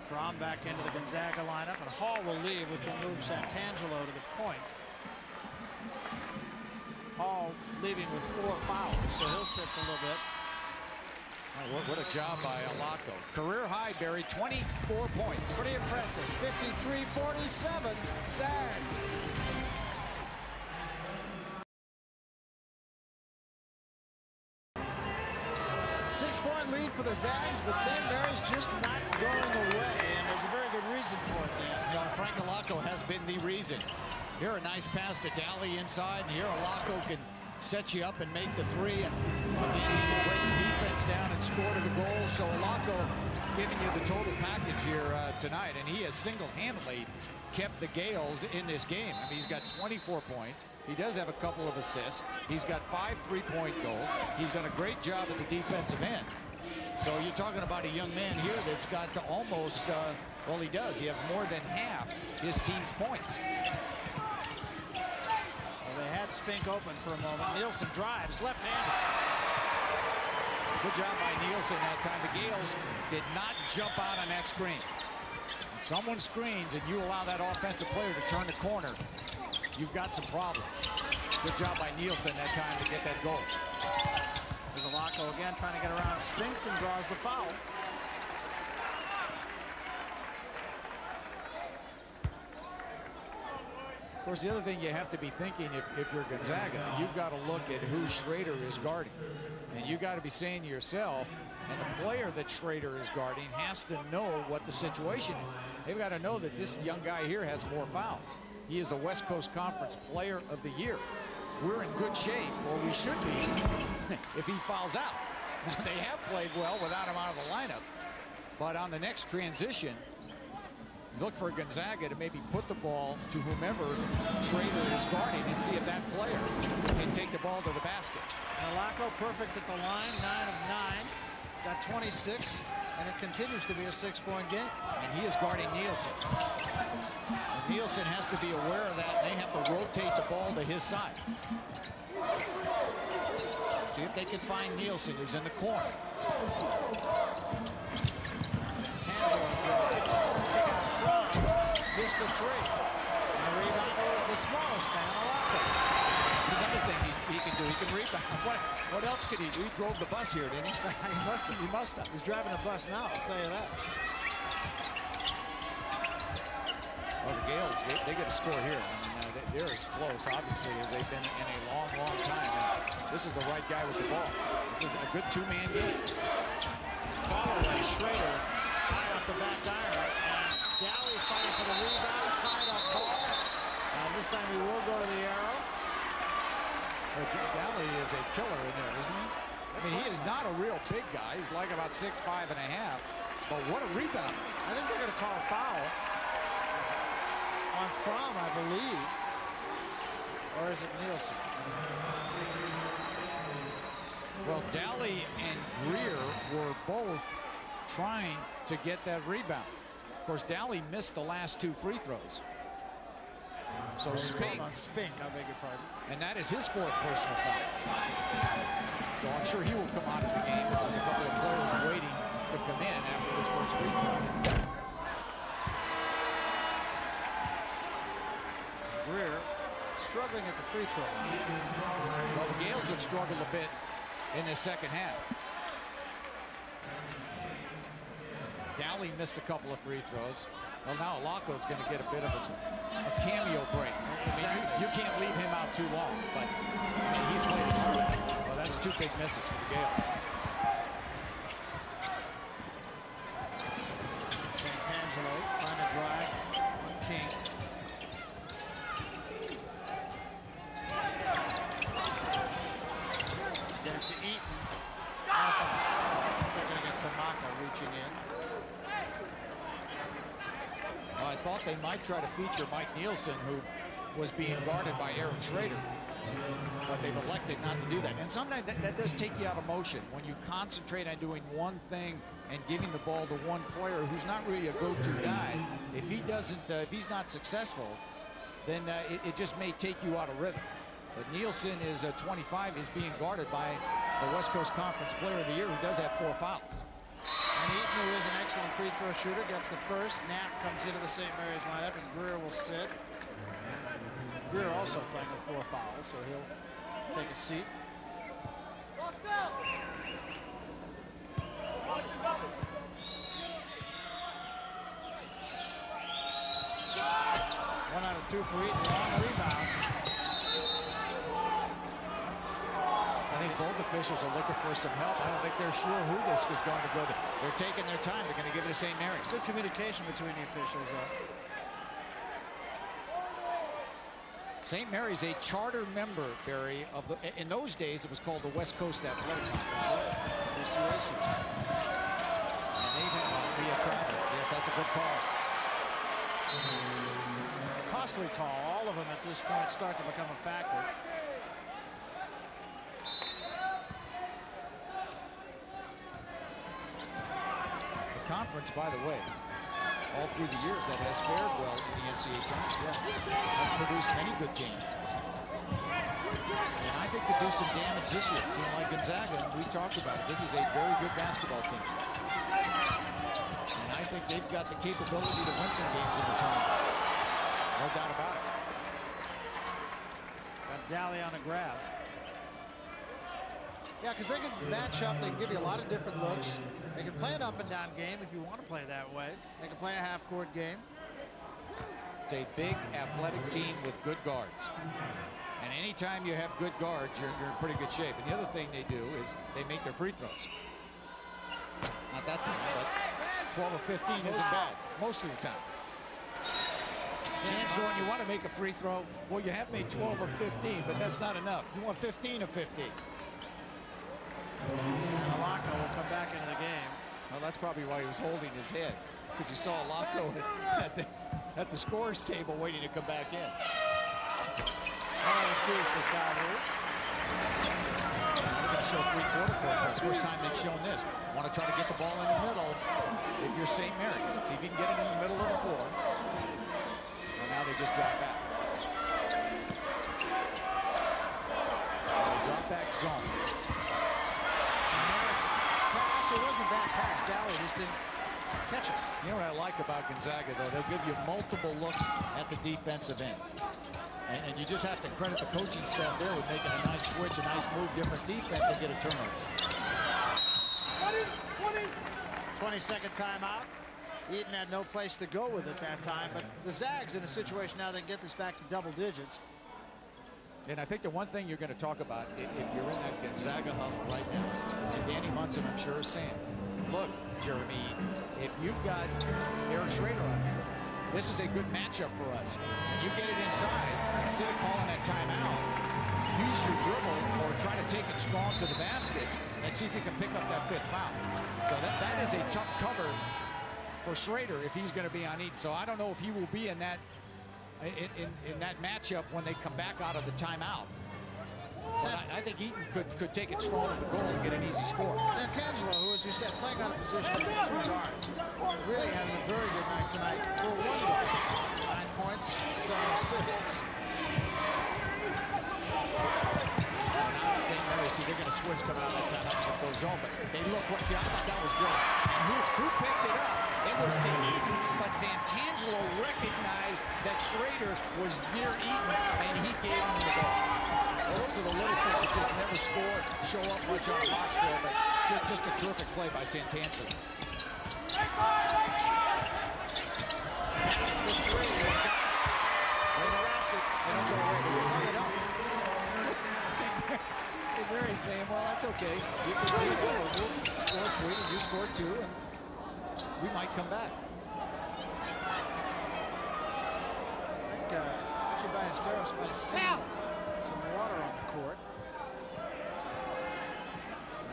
Fromm back into the Gonzaga lineup, and Hall will leave, which will move Santangelo to the point. Hall leaving with 4 fouls, so he'll sit for a little bit. Oh, what a job by Alako. Career high, Barry, 24 points. Pretty impressive. 53-47, Zags. Six-point lead for the Zags, but St. Mary's just not going away, and there's a very good reason for it, Dan. You know, Frank Alako has been the reason. Here a nice pass to Daly inside, and here Alako can set you up and make the 3, and again, he can break the defense down and score to the goal. So Alako giving you the total package here tonight, and he has single-handedly kept the Gales in this game. I mean, he's got 24 points. He does have a couple of assists. He's got 5 3-point goals. He's done a great job at the defensive end. So you're talking about a young man here that's got to almost, well, he does. He has more than half his team's points. Well, they had Spink open for a moment. Nielsen drives, left-handed. Good job by Nielsen that time. The Gales did not jump out on that screen. Someone screens and you allow that offensive player to turn the corner, you've got some problems. Good job by Nielsen that time to get that goal. There's Alako again trying to get around Spinks and draws the foul. Of course, the other thing you have to be thinking if you're Gonzaga, you've got to look at who Schrader is guarding. And you got to be saying to yourself, and the player that Schrader is guarding has to know what the situation is. They've got to know that this young guy here has 4 fouls. He is a West Coast Conference Player of the Year. We're in good shape, or we should be, if he fouls out. Now, they have played well without him out of the lineup. But on the next transition, look for Gonzaga to maybe put the ball to whomever Schrader is guarding and see if that player can take the ball to the basket. Alako perfect at the line, 9 of 9. Got 26, and it continues to be a 6-point game. And he is guarding Nielsen. And Nielsen has to be aware of that, and they have to rotate the ball to his side. See if they can find Nielsen, who's in the corner. Santangelo kick out front, missed the 3. And the rebound with the smallest man, Alako. That's another thing he can do. He can rebound. What else could he do? He drove the bus here, didn't he? He must have. He must have. He's driving a bus now, I'll tell you that. Well, the Gales, they get a score here. I mean, they're as close, obviously, as they've been in a long, long time. And this is the right guy with the ball. This is a good 2-man game. Follow by Schrader, high off the back iron, and Daly fighting for the rebound. Dally is a killer in there, isn't he? I mean, he is not a real big guy. He's like about 6'5 and a half. But what a rebound. I think they're going to call a foul on Fromm, I believe. Or is it Nielsen? Well, Dally and Greer were both trying to get that rebound. Of course, Dally missed the last 2 free throws. So Spink, I beg your pardon. and that is his 4th personal foul. So I'm sure he will come out of the game. This is a couple of players waiting to come in after this first free throw. Greer struggling at the free throw. Well, the Gales have struggled a bit in the second half. Dally missed a couple of free throws. Well, now Alaco's going to get a bit of a cameo break. I mean, you can't leave him out too long, but I mean, he's played his heart out. Well, that's 2 big misses for the Gales. Santangelo trying to drive on King. Get it to Eaton. They're going to get Tamaka reaching in. Well, I thought they might try to feature Mike Nielsen, who was being guarded by Eric Schrader, but they've elected not to do that. And sometimes that does take you out of motion when you concentrate on doing one thing and giving the ball to one player who's not really a go-to guy. If he doesn't, if he's not successful, then it just may take you out of rhythm. But Nielsen is 25, is being guarded by the West Coast Conference Player of the Year, who does have 4 fouls. And Eaton, who is an excellent free throw shooter, gets the first. Knapp comes into the St. Mary's lineup, and Greer will sit. Greer also playing with 4 fouls, so he'll take a seat. One out of 2 for Eaton. Long rebound. I think both officials are looking for some help. I don't think they're sure who this is going to go to. They're taking their time. They're going to give it to St. Mary's. Good communication between the officials, St. Mary's, a charter member, Barry, of the. In those days, it was called the West Coast Athletic Conference. WCC. And they've had to be a traveler. Yes, that's a good call. Costly call. All of them at this point start to become a factor. The conference, by the way, all through the years that has fared well in the NCAA tournament. Yes, has produced many good teams. And I think could do some damage this year. A team like Gonzaga, we talked about it. This is a very good basketball team. And I think they've got the capability to win some games in the tournament. No doubt about it. Got Dally on a grab. Yeah, because they can match up. They can give you a lot of different looks. They can play an up-and-down game if you want to play that way. They can play a half-court game. It's a big, athletic team with good guards. And anytime you have good guards, you're in pretty good shape. And the other thing they do is they make their free throws. Not that time, but 12 or 15 isn't bad most of the time. Fans going, you want to make a free throw? Well, you have made 12 or 15, but that's not enough. You want 15 or 15. And Alaco will come back into the game. Well, that's probably why he was holding his head, because you saw Alaco at the scorer's table waiting to come back in. 1 out of 2 for Calhoun. They're going to show three-quarter court. It's the first time they've shown this. Want to try to get the ball in the middle if you're St. Mary's. See if you can get it in the middle of the floor. And now they just drop back. Drop back zone. It wasn't a bad pass. Dally just didn't catch it. You know what I like about Gonzaga, though? They'll give you multiple looks at the defensive end. And you just have to credit the coaching staff there with making a nice switch, a nice move, different defense, and get a turnover. 20-second timeout. Eaton had no place to go with it that time, but the Zags in a situation now they can get this back to double digits. And I think the one thing you're going to talk about, if you're in that Gonzaga huddle right now, and Danny Munson, I'm sure, is saying, look, Jeremy, if you've got Eric Schrader on here, this is a good matchup for us. And you get it inside, instead of calling that timeout, use your dribble or try to take it strong to the basket and see if you can pick up that 5th foul. So that is a tough cover for Schrader if he's going to be on Eaton. So I don't know if he will be in that matchup when they come back out of the timeout. But I think Eaton could take it strong to the goal and get an easy score. Santangelo, who, as you said, playing out of position of 2 guard, really having a very good night tonight for 1 guard. 9 points, 7 assists. Now St. Mary, see, they're going to switch coming out of that timeout with those on, but they look, see, I thought that was great. Who picked it up? It was the Eaton, but Santangelo recognized that Schrader was near Eaton, and he gave him the ball. Those are the little things that just never score, show up much on the box score, but just a terrific play by Santangelo. St. Mary's saying, well, that's okay. You can do it, we'll score 3, and you score 2, and we might come back. I think Ballesteros might have seen some water on the court.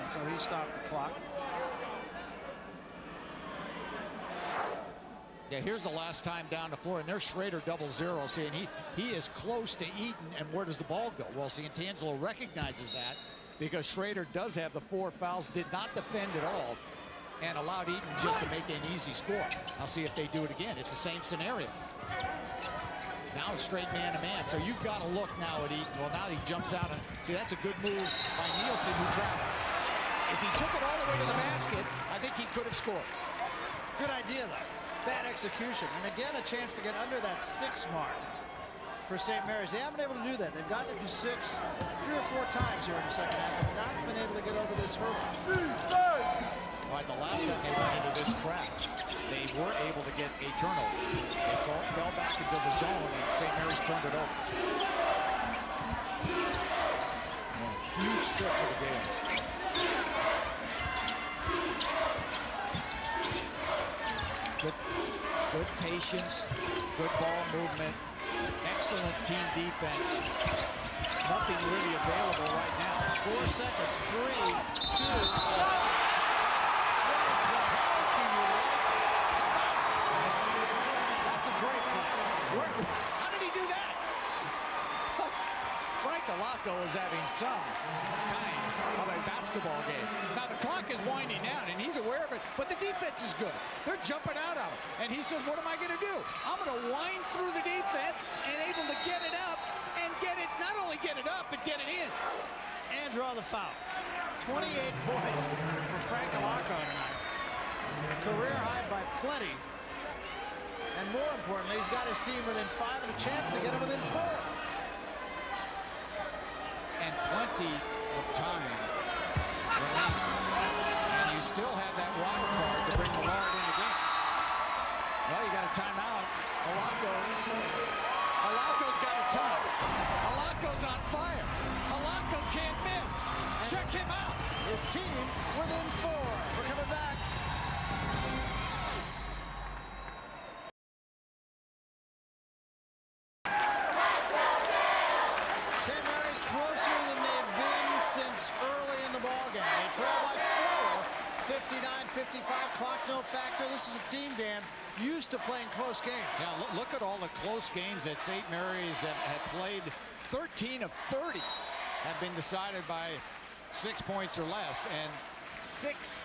And so he stopped the clock. Yeah, here's the last time down the floor, and there's Schrader 0-0. See, and he is close to Eaton, and where does the ball go? Well, Santangelo recognizes that because Schrader does have the 4 fouls, did not defend at all, and allowed Eaton just to make an easy score. I'll see if they do it again. It's the same scenario. Now it's straight man-to-man, so you've got to look now at Eaton. Well, now he jumps out, and see, that's a good move by Nielsen, who traveled. If he took it all the way to the basket, I think he could have scored. Good idea, though. Bad execution. And again, a chance to get under that 6 mark for St. Mary's. They haven't been able to do that. They've gotten it to 6 3 or 4 times here in the second half, but not been able to get over this hurdle. All right, the last time they went into this trap, they were able to get a turnover. They fell back into the zone, and St. Mary's turned it over. Huge strip for the Gales. Good patience, good ball movement, excellent team defense. Nothing really available right now. 4 seconds, 3, 2. That's a great play. How did he do that? Frank Alaco is having some kind of a basketball game. Now the clock is winding down, and he's aware of it, but the defense is good. They're jumping out of it. And he says, what am I going to do? I'm going to wind through the defense and able to get it up and get it, not only get it up, but get it in. And draw the foul. 28 points for Frank Alaco tonight. Career high by plenty. And more importantly, he's got his team within 5 and a chance to get him within 4. And plenty of time remaining. And you still have that wild card to bring Millard in the game. Well, you got a timeout. Alaco's got a time. Alaco's on fire. Alaco can't miss. Check him out. His team within 4. We're coming back. St. Mary's closer than they've been since early in the ballgame. They trail by 4. 59-55, clock no factor. This is a team, Dan, used to playing close games. Yeah, look at all the close games that St. Mary's have played. 13 of 30 have been decided by 6 points or less, and 6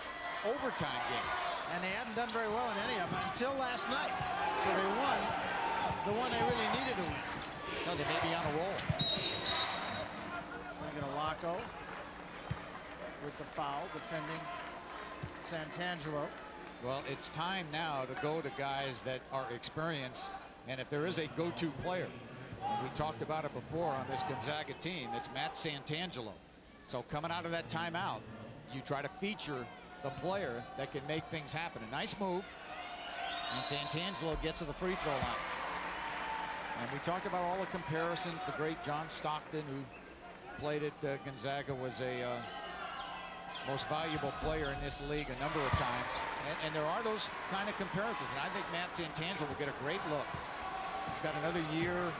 overtime games. And they haven't done very well in any of them until last night. So they won the one they really needed to win. No, they may be on a roll. Look at Alaco with the foul, defending Santangelo. Well, it's time now to go to guys that are experienced, and if there is a go-to player, we talked about it before on this Gonzaga team, it's Matt Santangelo. So coming out of that timeout, you try to feature the player that can make things happen. A nice move, and Santangelo gets to the free throw line. And we talked about all the comparisons. The great John Stockton, who played at Gonzaga, was a most valuable player in this league a number of times. And there are those kind of comparisons. And I think Matt Santangelo will get a great look. He's got another year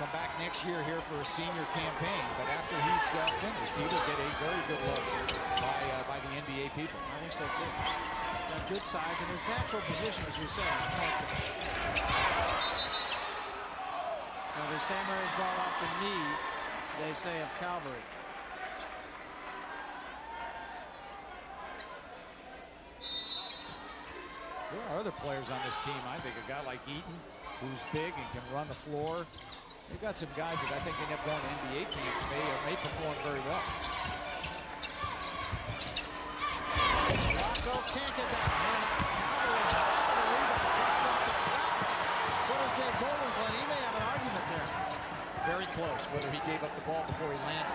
come back next year here for a senior campaign. But after he's finished, he will get a very good look by the NBA people. I think so too. He's got good size, and his natural position, as we say, is point guard. Now the Saint Mary's ball off the knee, they say, of Calvary. There are other players on this team. I think a guy like Eaton, who's big and can run the floor. They've got some guys that I think they end up going to NBA camps may perform very well. Rocco can't get that. Calvary, the rebound. Wants a trap. So does Dave Bowling. He may have an argument there. Very close, whether he gave up the ball before he landed.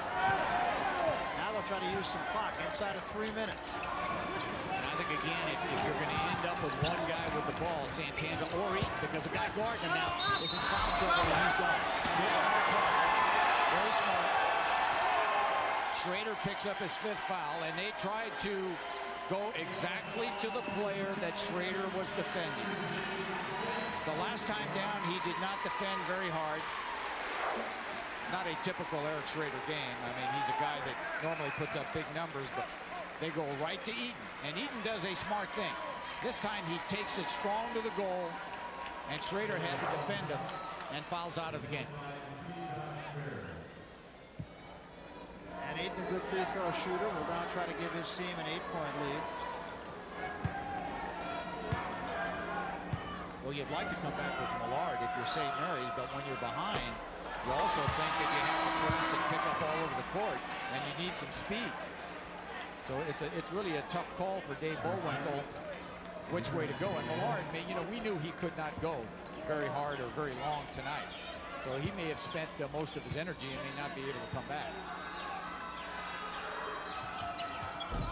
Now they'll try to use some clock inside of 3 minutes. I think, again, if you're going to end up with one guy with the ball, Santangelo or Eaton, because the guy guarding him now is in foul trouble and he's gone. Good smart play. Very smart. Schrader picks up his 5th foul, and they tried to go exactly to the player that Schrader was defending. The last time down, he did not defend very hard. Not a typical Eric Schrader game. I mean, he's a guy that normally puts up big numbers, but they go right to Eaton, and Eaton does a smart thing. This time he takes it strong to the goal, and Schrader had to defend him and fouls out of the game. And Eaton, a good free throw shooter, will now try to give his team an 8-point lead. Well, you'd like to come back with Millard if you're St. Mary's, but when you're behind, you also think that you have to press and pick up all over the court, and you need some speed. So it's really a tough call for Dave Bullwinkle which way to go. And Millard, we knew he could not go very hard or very long tonight. So he may have spent most of his energy and may not be able to come back.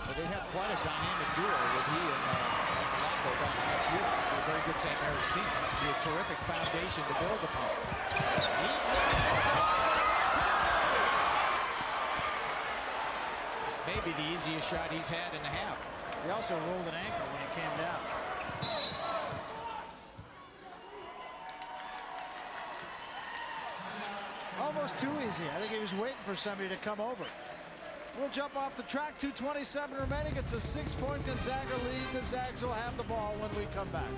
But they have quite a dynamic duo with he and Blanco down the next year. They're a very good St. Mary's team. Be a terrific foundation to build upon. Maybe the easiest shot he's had in the half. He also rolled an ankle when he came down. Almost too easy. I think he was waiting for somebody to come over. We'll jump off the track. 2:27 remaining. It's a 6-point Gonzaga lead. The Zags will have the ball when we come back.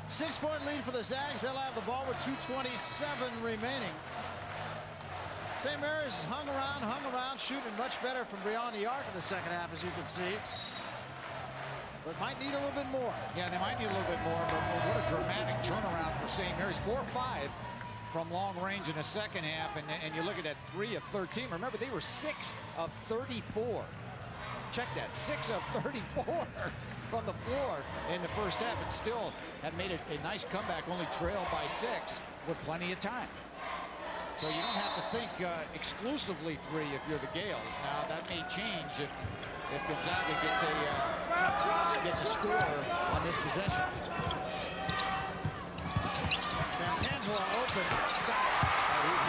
Six-point lead for the Zags. They'll have the ball with 2:27 remaining. St. Mary's hung around, shooting much better from beyond the arc in the second half, as you can see. But might need a little bit more. Yeah, they might need a little bit more, but what a dramatic turnaround for St. Mary's. 4 of 5 from long range in the second half, and you look at that 3 of 13. Remember, they were 6 of 34. Check that, 6 of 34 from the floor in the first half, and still have made a nice comeback, only trailed by 6 with plenty of time. So you don't have to think exclusively 3 if you're the Gales. Now that may change if Gonzaga gets a score on this possession. Santangelo open.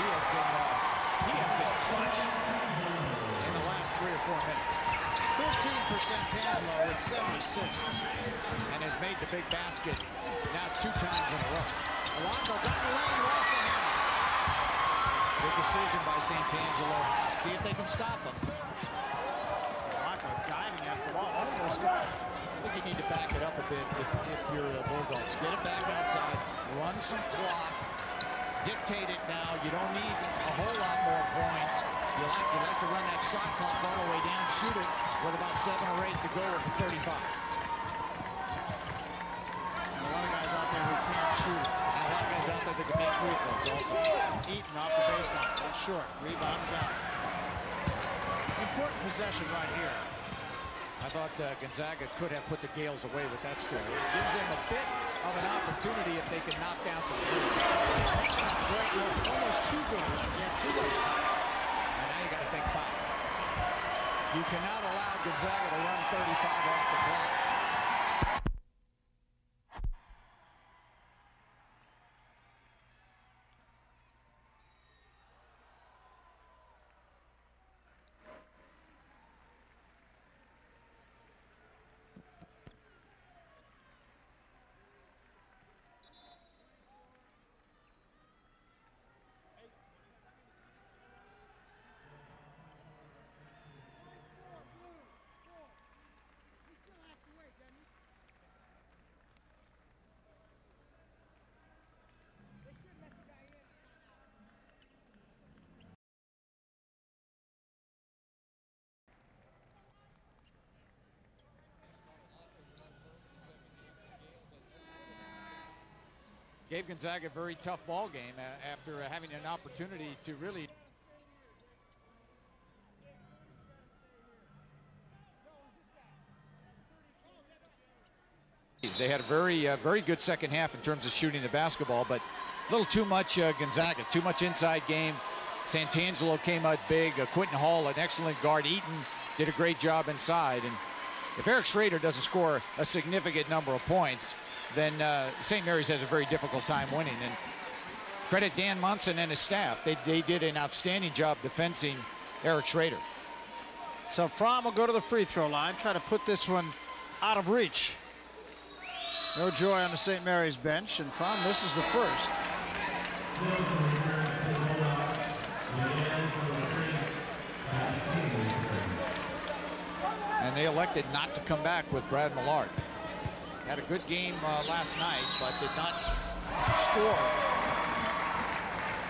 He has been clutch in the last 3 or 4 minutes. 13 for Santangelo at 76th. And has made the big basket now 2 times in a row. Alonso got the lane, lost the hand. Good decision by Santangelo. See if they can stop him. Alonso diving after the ball, almost got it. I think you need to back it up up a bit if you're the Bulldogs. Get it back outside, run some clock, dictate it now. You don't need a whole lot more points. You like to run that shot clock all the way down, shoot it with about 7 or 8 to go with the 35. There's a lot of guys out there who can't shoot. And a lot of guys out there that can make free throws also. Eaton off the baseline. That's short. Rebound down. Important possession right here. I thought Gonzaga could have put the Gales away with that score. It gives them a bit of an opportunity if they can knock down some threes. Great look. Almost 2 goals. Yeah, 2 goals. And now you got to think 5. You cannot allow Gonzaga to run 35 off the clock. Gave Gonzaga a very tough ball game after having an opportunity to really. They had a very good second half in terms of shooting the basketball, but a little too much Gonzaga, too much inside game. Santangelo came out big. Quentin Hall, an excellent guard. Eaton did a great job inside. And if Eric Schrader doesn't score a significant number of points, then St. Mary's has a very difficult time winning. And credit Dan Munson and his staff. They did an outstanding job defending Eric Schrader. So Fromm will go to the free throw line, try to put this one out of reach. No joy on the St. Mary's bench, and Fromm misses the first. And they elected not to come back with Brad Millard. Had a good game last night, but did not score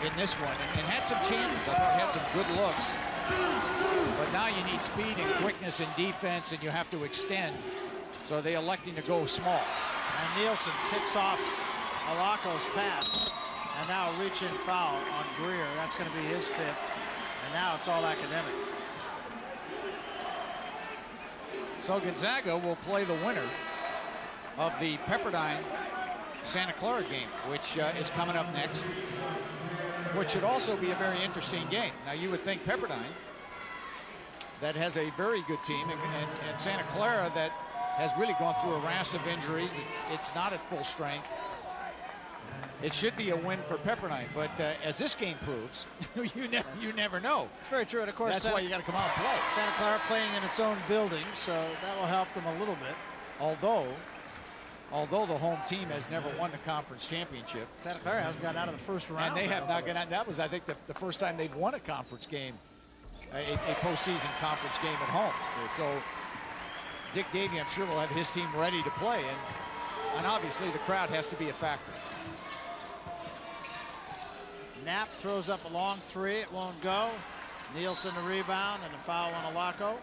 in this one. And had some chances. I thought had some good looks. But now you need speed and quickness in defense, and you have to extend. So they electing to go small. And Nielsen picks off Alaco's pass. And now a reach-in foul on Greer. That's going to be his fifth. And now it's all academic. So Gonzaga will play the winner of the Pepperdine Santa Clara game, which is coming up next, which should also be a very interesting game. Now you would think Pepperdine, that has a very good team, and Santa Clara that has really gone through a rash of injuries. It's not at full strength. It should be a win for Pepperdine, but as this game proves, you never know. It's very true, and of course that's why you got to come out and play. Santa Clara playing in its own building, so that will help them a little bit. Although the home team has never won the conference championship. Santa Clara hasn't gotten out of the first round. And they have not gotten out. That was, I think, the first time they've won a conference game, a postseason conference game at home. So Dick Davey, I'm sure, will have his team ready to play. And obviously the crowd has to be a factor. Knapp throws up a long three. It won't go. Nielsen the rebound and a foul on Alaco.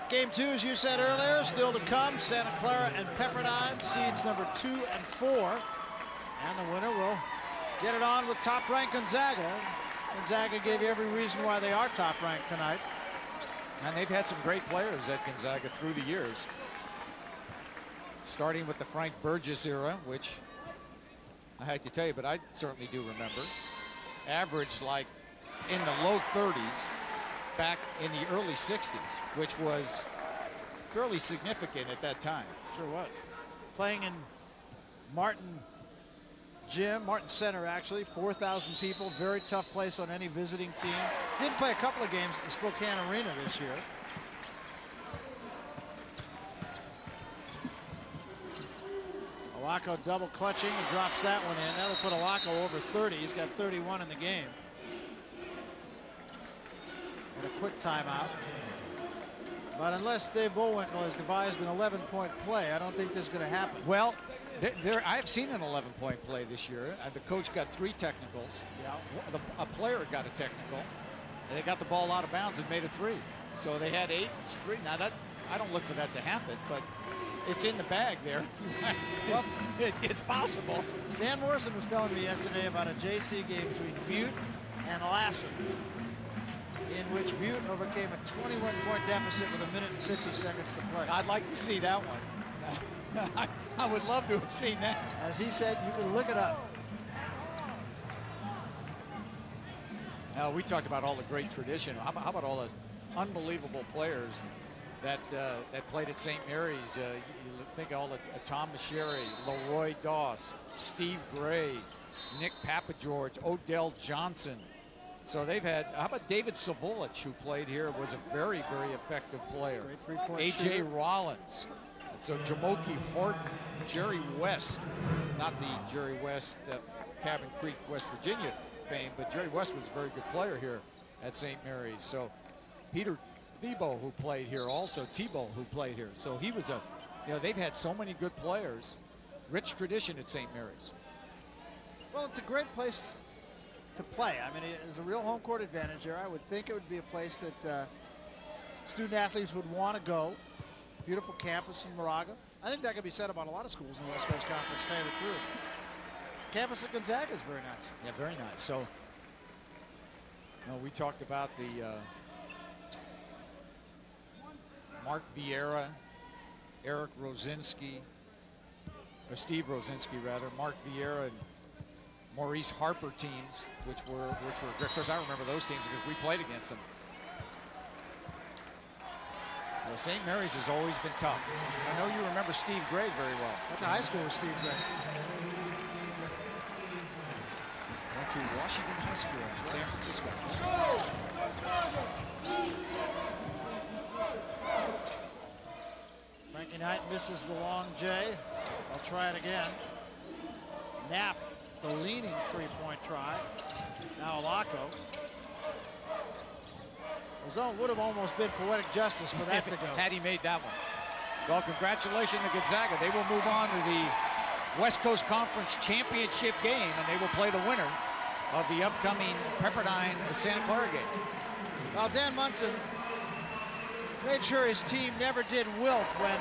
Game 2, as you said earlier, still to come. Santa Clara and Pepperdine, seeds number 2 and 4. And the winner will get it on with top-ranked Gonzaga. Gonzaga gave you every reason why they are top-ranked tonight. And they've had some great players at Gonzaga through the years. Starting with the Frank Burgess era, which I hate to tell you, but I certainly do remember. Averaged like in the low 30s back in the early 60s, which was fairly significant at that time. Sure was. Playing in Martin Gym, Martin Center actually, 4,000 people, very tough place on any visiting team. Did play a couple of games at the Spokane Arena this year. Alaco double clutching and drops that one in. That'll put Alaco over 30. He's got 31 in the game. And a quick timeout. But unless Dave Bullwinkle has devised an 11-point play, I don't think this is going to happen. Well, I've seen an 11-point play this year. The coach got 3 technicals. Yeah. A player got a technical, and they got the ball out of bounds and made a 3. So they had 8 straight. Now that I don't look for that to happen, but it's in the bag there. Well, it's possible. Stan Morrison was telling me yesterday about a JC game between Butte and Lassen, in which Butte overcame a 21-point deficit with 1:50 seconds to play. I'd like to see that one. I would love to have seen that. As he said, you can look it up. Now, we talked about all the great tradition. How about all those unbelievable players that played at St. Mary's? You think of all the Tom Micheri, Leroy Doss, Steve Gray, Nick Papageorge, Odell Johnson. So they've had, how about David Savolich, who played here, was a very, very effective player. A.J. Rollins. So Jamoki Horton, Jerry West, not the Jerry West Cabin Creek, West Virginia fame, but Jerry West was a very good player here at St. Mary's. So Peter Thibault, who played here, also Thibault, who played here. So he was they've had so many good players. Rich tradition at St. Mary's. Well, it's a great place to play. I mean, there's a real home court advantage here. I would think it would be a place that student athletes would want to go. Beautiful campus in Moraga. I think that could be said about a lot of schools in the West Coast Conference, to tell you the truth. Campus at Gonzaga is very nice. Yeah, very nice. So, we talked about the Mark Vieira, Eric Rosinski, or Steve Rosinski rather, Mark Vieira and Maurice Harper teams, which were great. Of course, I remember those teams because we played against them. Well, St. Mary's has always been tough. I know you remember Steve Gray very well. Went to high school with Steve Gray. Went to Washington High School in San Francisco. Frankie Knight misses the long J. I'll try it again. Knapp, the leaning 3-point try. Now Alaco. The zone would have almost been poetic justice for that to go. Had he made that one. Well, congratulations to Gonzaga. They will move on to the West Coast Conference Championship game, and they will play the winner of the upcoming Pepperdine-Santa Clara game. Well, Dan Munson made sure his team never did wilt when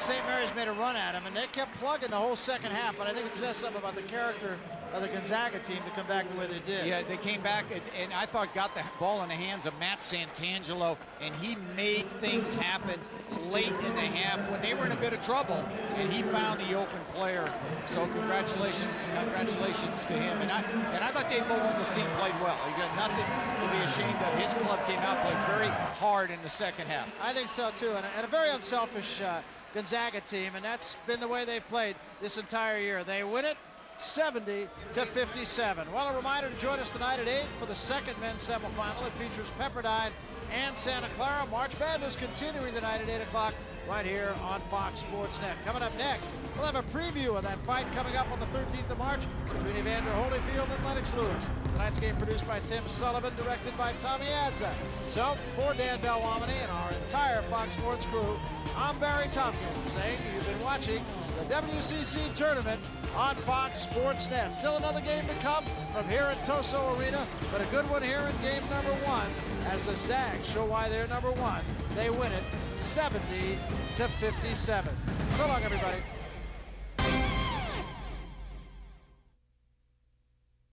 St. Mary's made a run at him, and they kept plugging the whole second half, but I think it says something about the character of the Gonzaga team to come back the way they did. Yeah, they came back, and I thought got the ball in the hands of Matt Santangelo, and he made things happen late in the half when they were in a bit of trouble, and he found the open player. So congratulations to him. And I thought Dave Bullwinkle's team played well. He's got nothing to be ashamed of. His club came out, played very hard in the second half. I think so too, and a very unselfish Gonzaga team, and that's been the way they've played this entire year. They win it 70-57. Well, a reminder to join us tonight at 8 for the second men's semifinal. It features Pepperdine and Santa Clara. March Madness continuing tonight at 8 o'clock right here on Fox Sports Net. Coming up next, we'll have a preview of that fight coming up on the 13th of March between Evander Holyfield and Lennox Lewis. Tonight's game produced by Tim Sullivan, directed by Tommy Adza. So, for Dan Belwamini and our entire Fox Sports crew, I'm Barry Tompkins saying you've been watching the WCC tournament on Fox Sports Net. Still another game to come from here at Toso Arena, but a good one here in game number 1 as the Zags show why they're number 1. They win it 70-57. So long, everybody.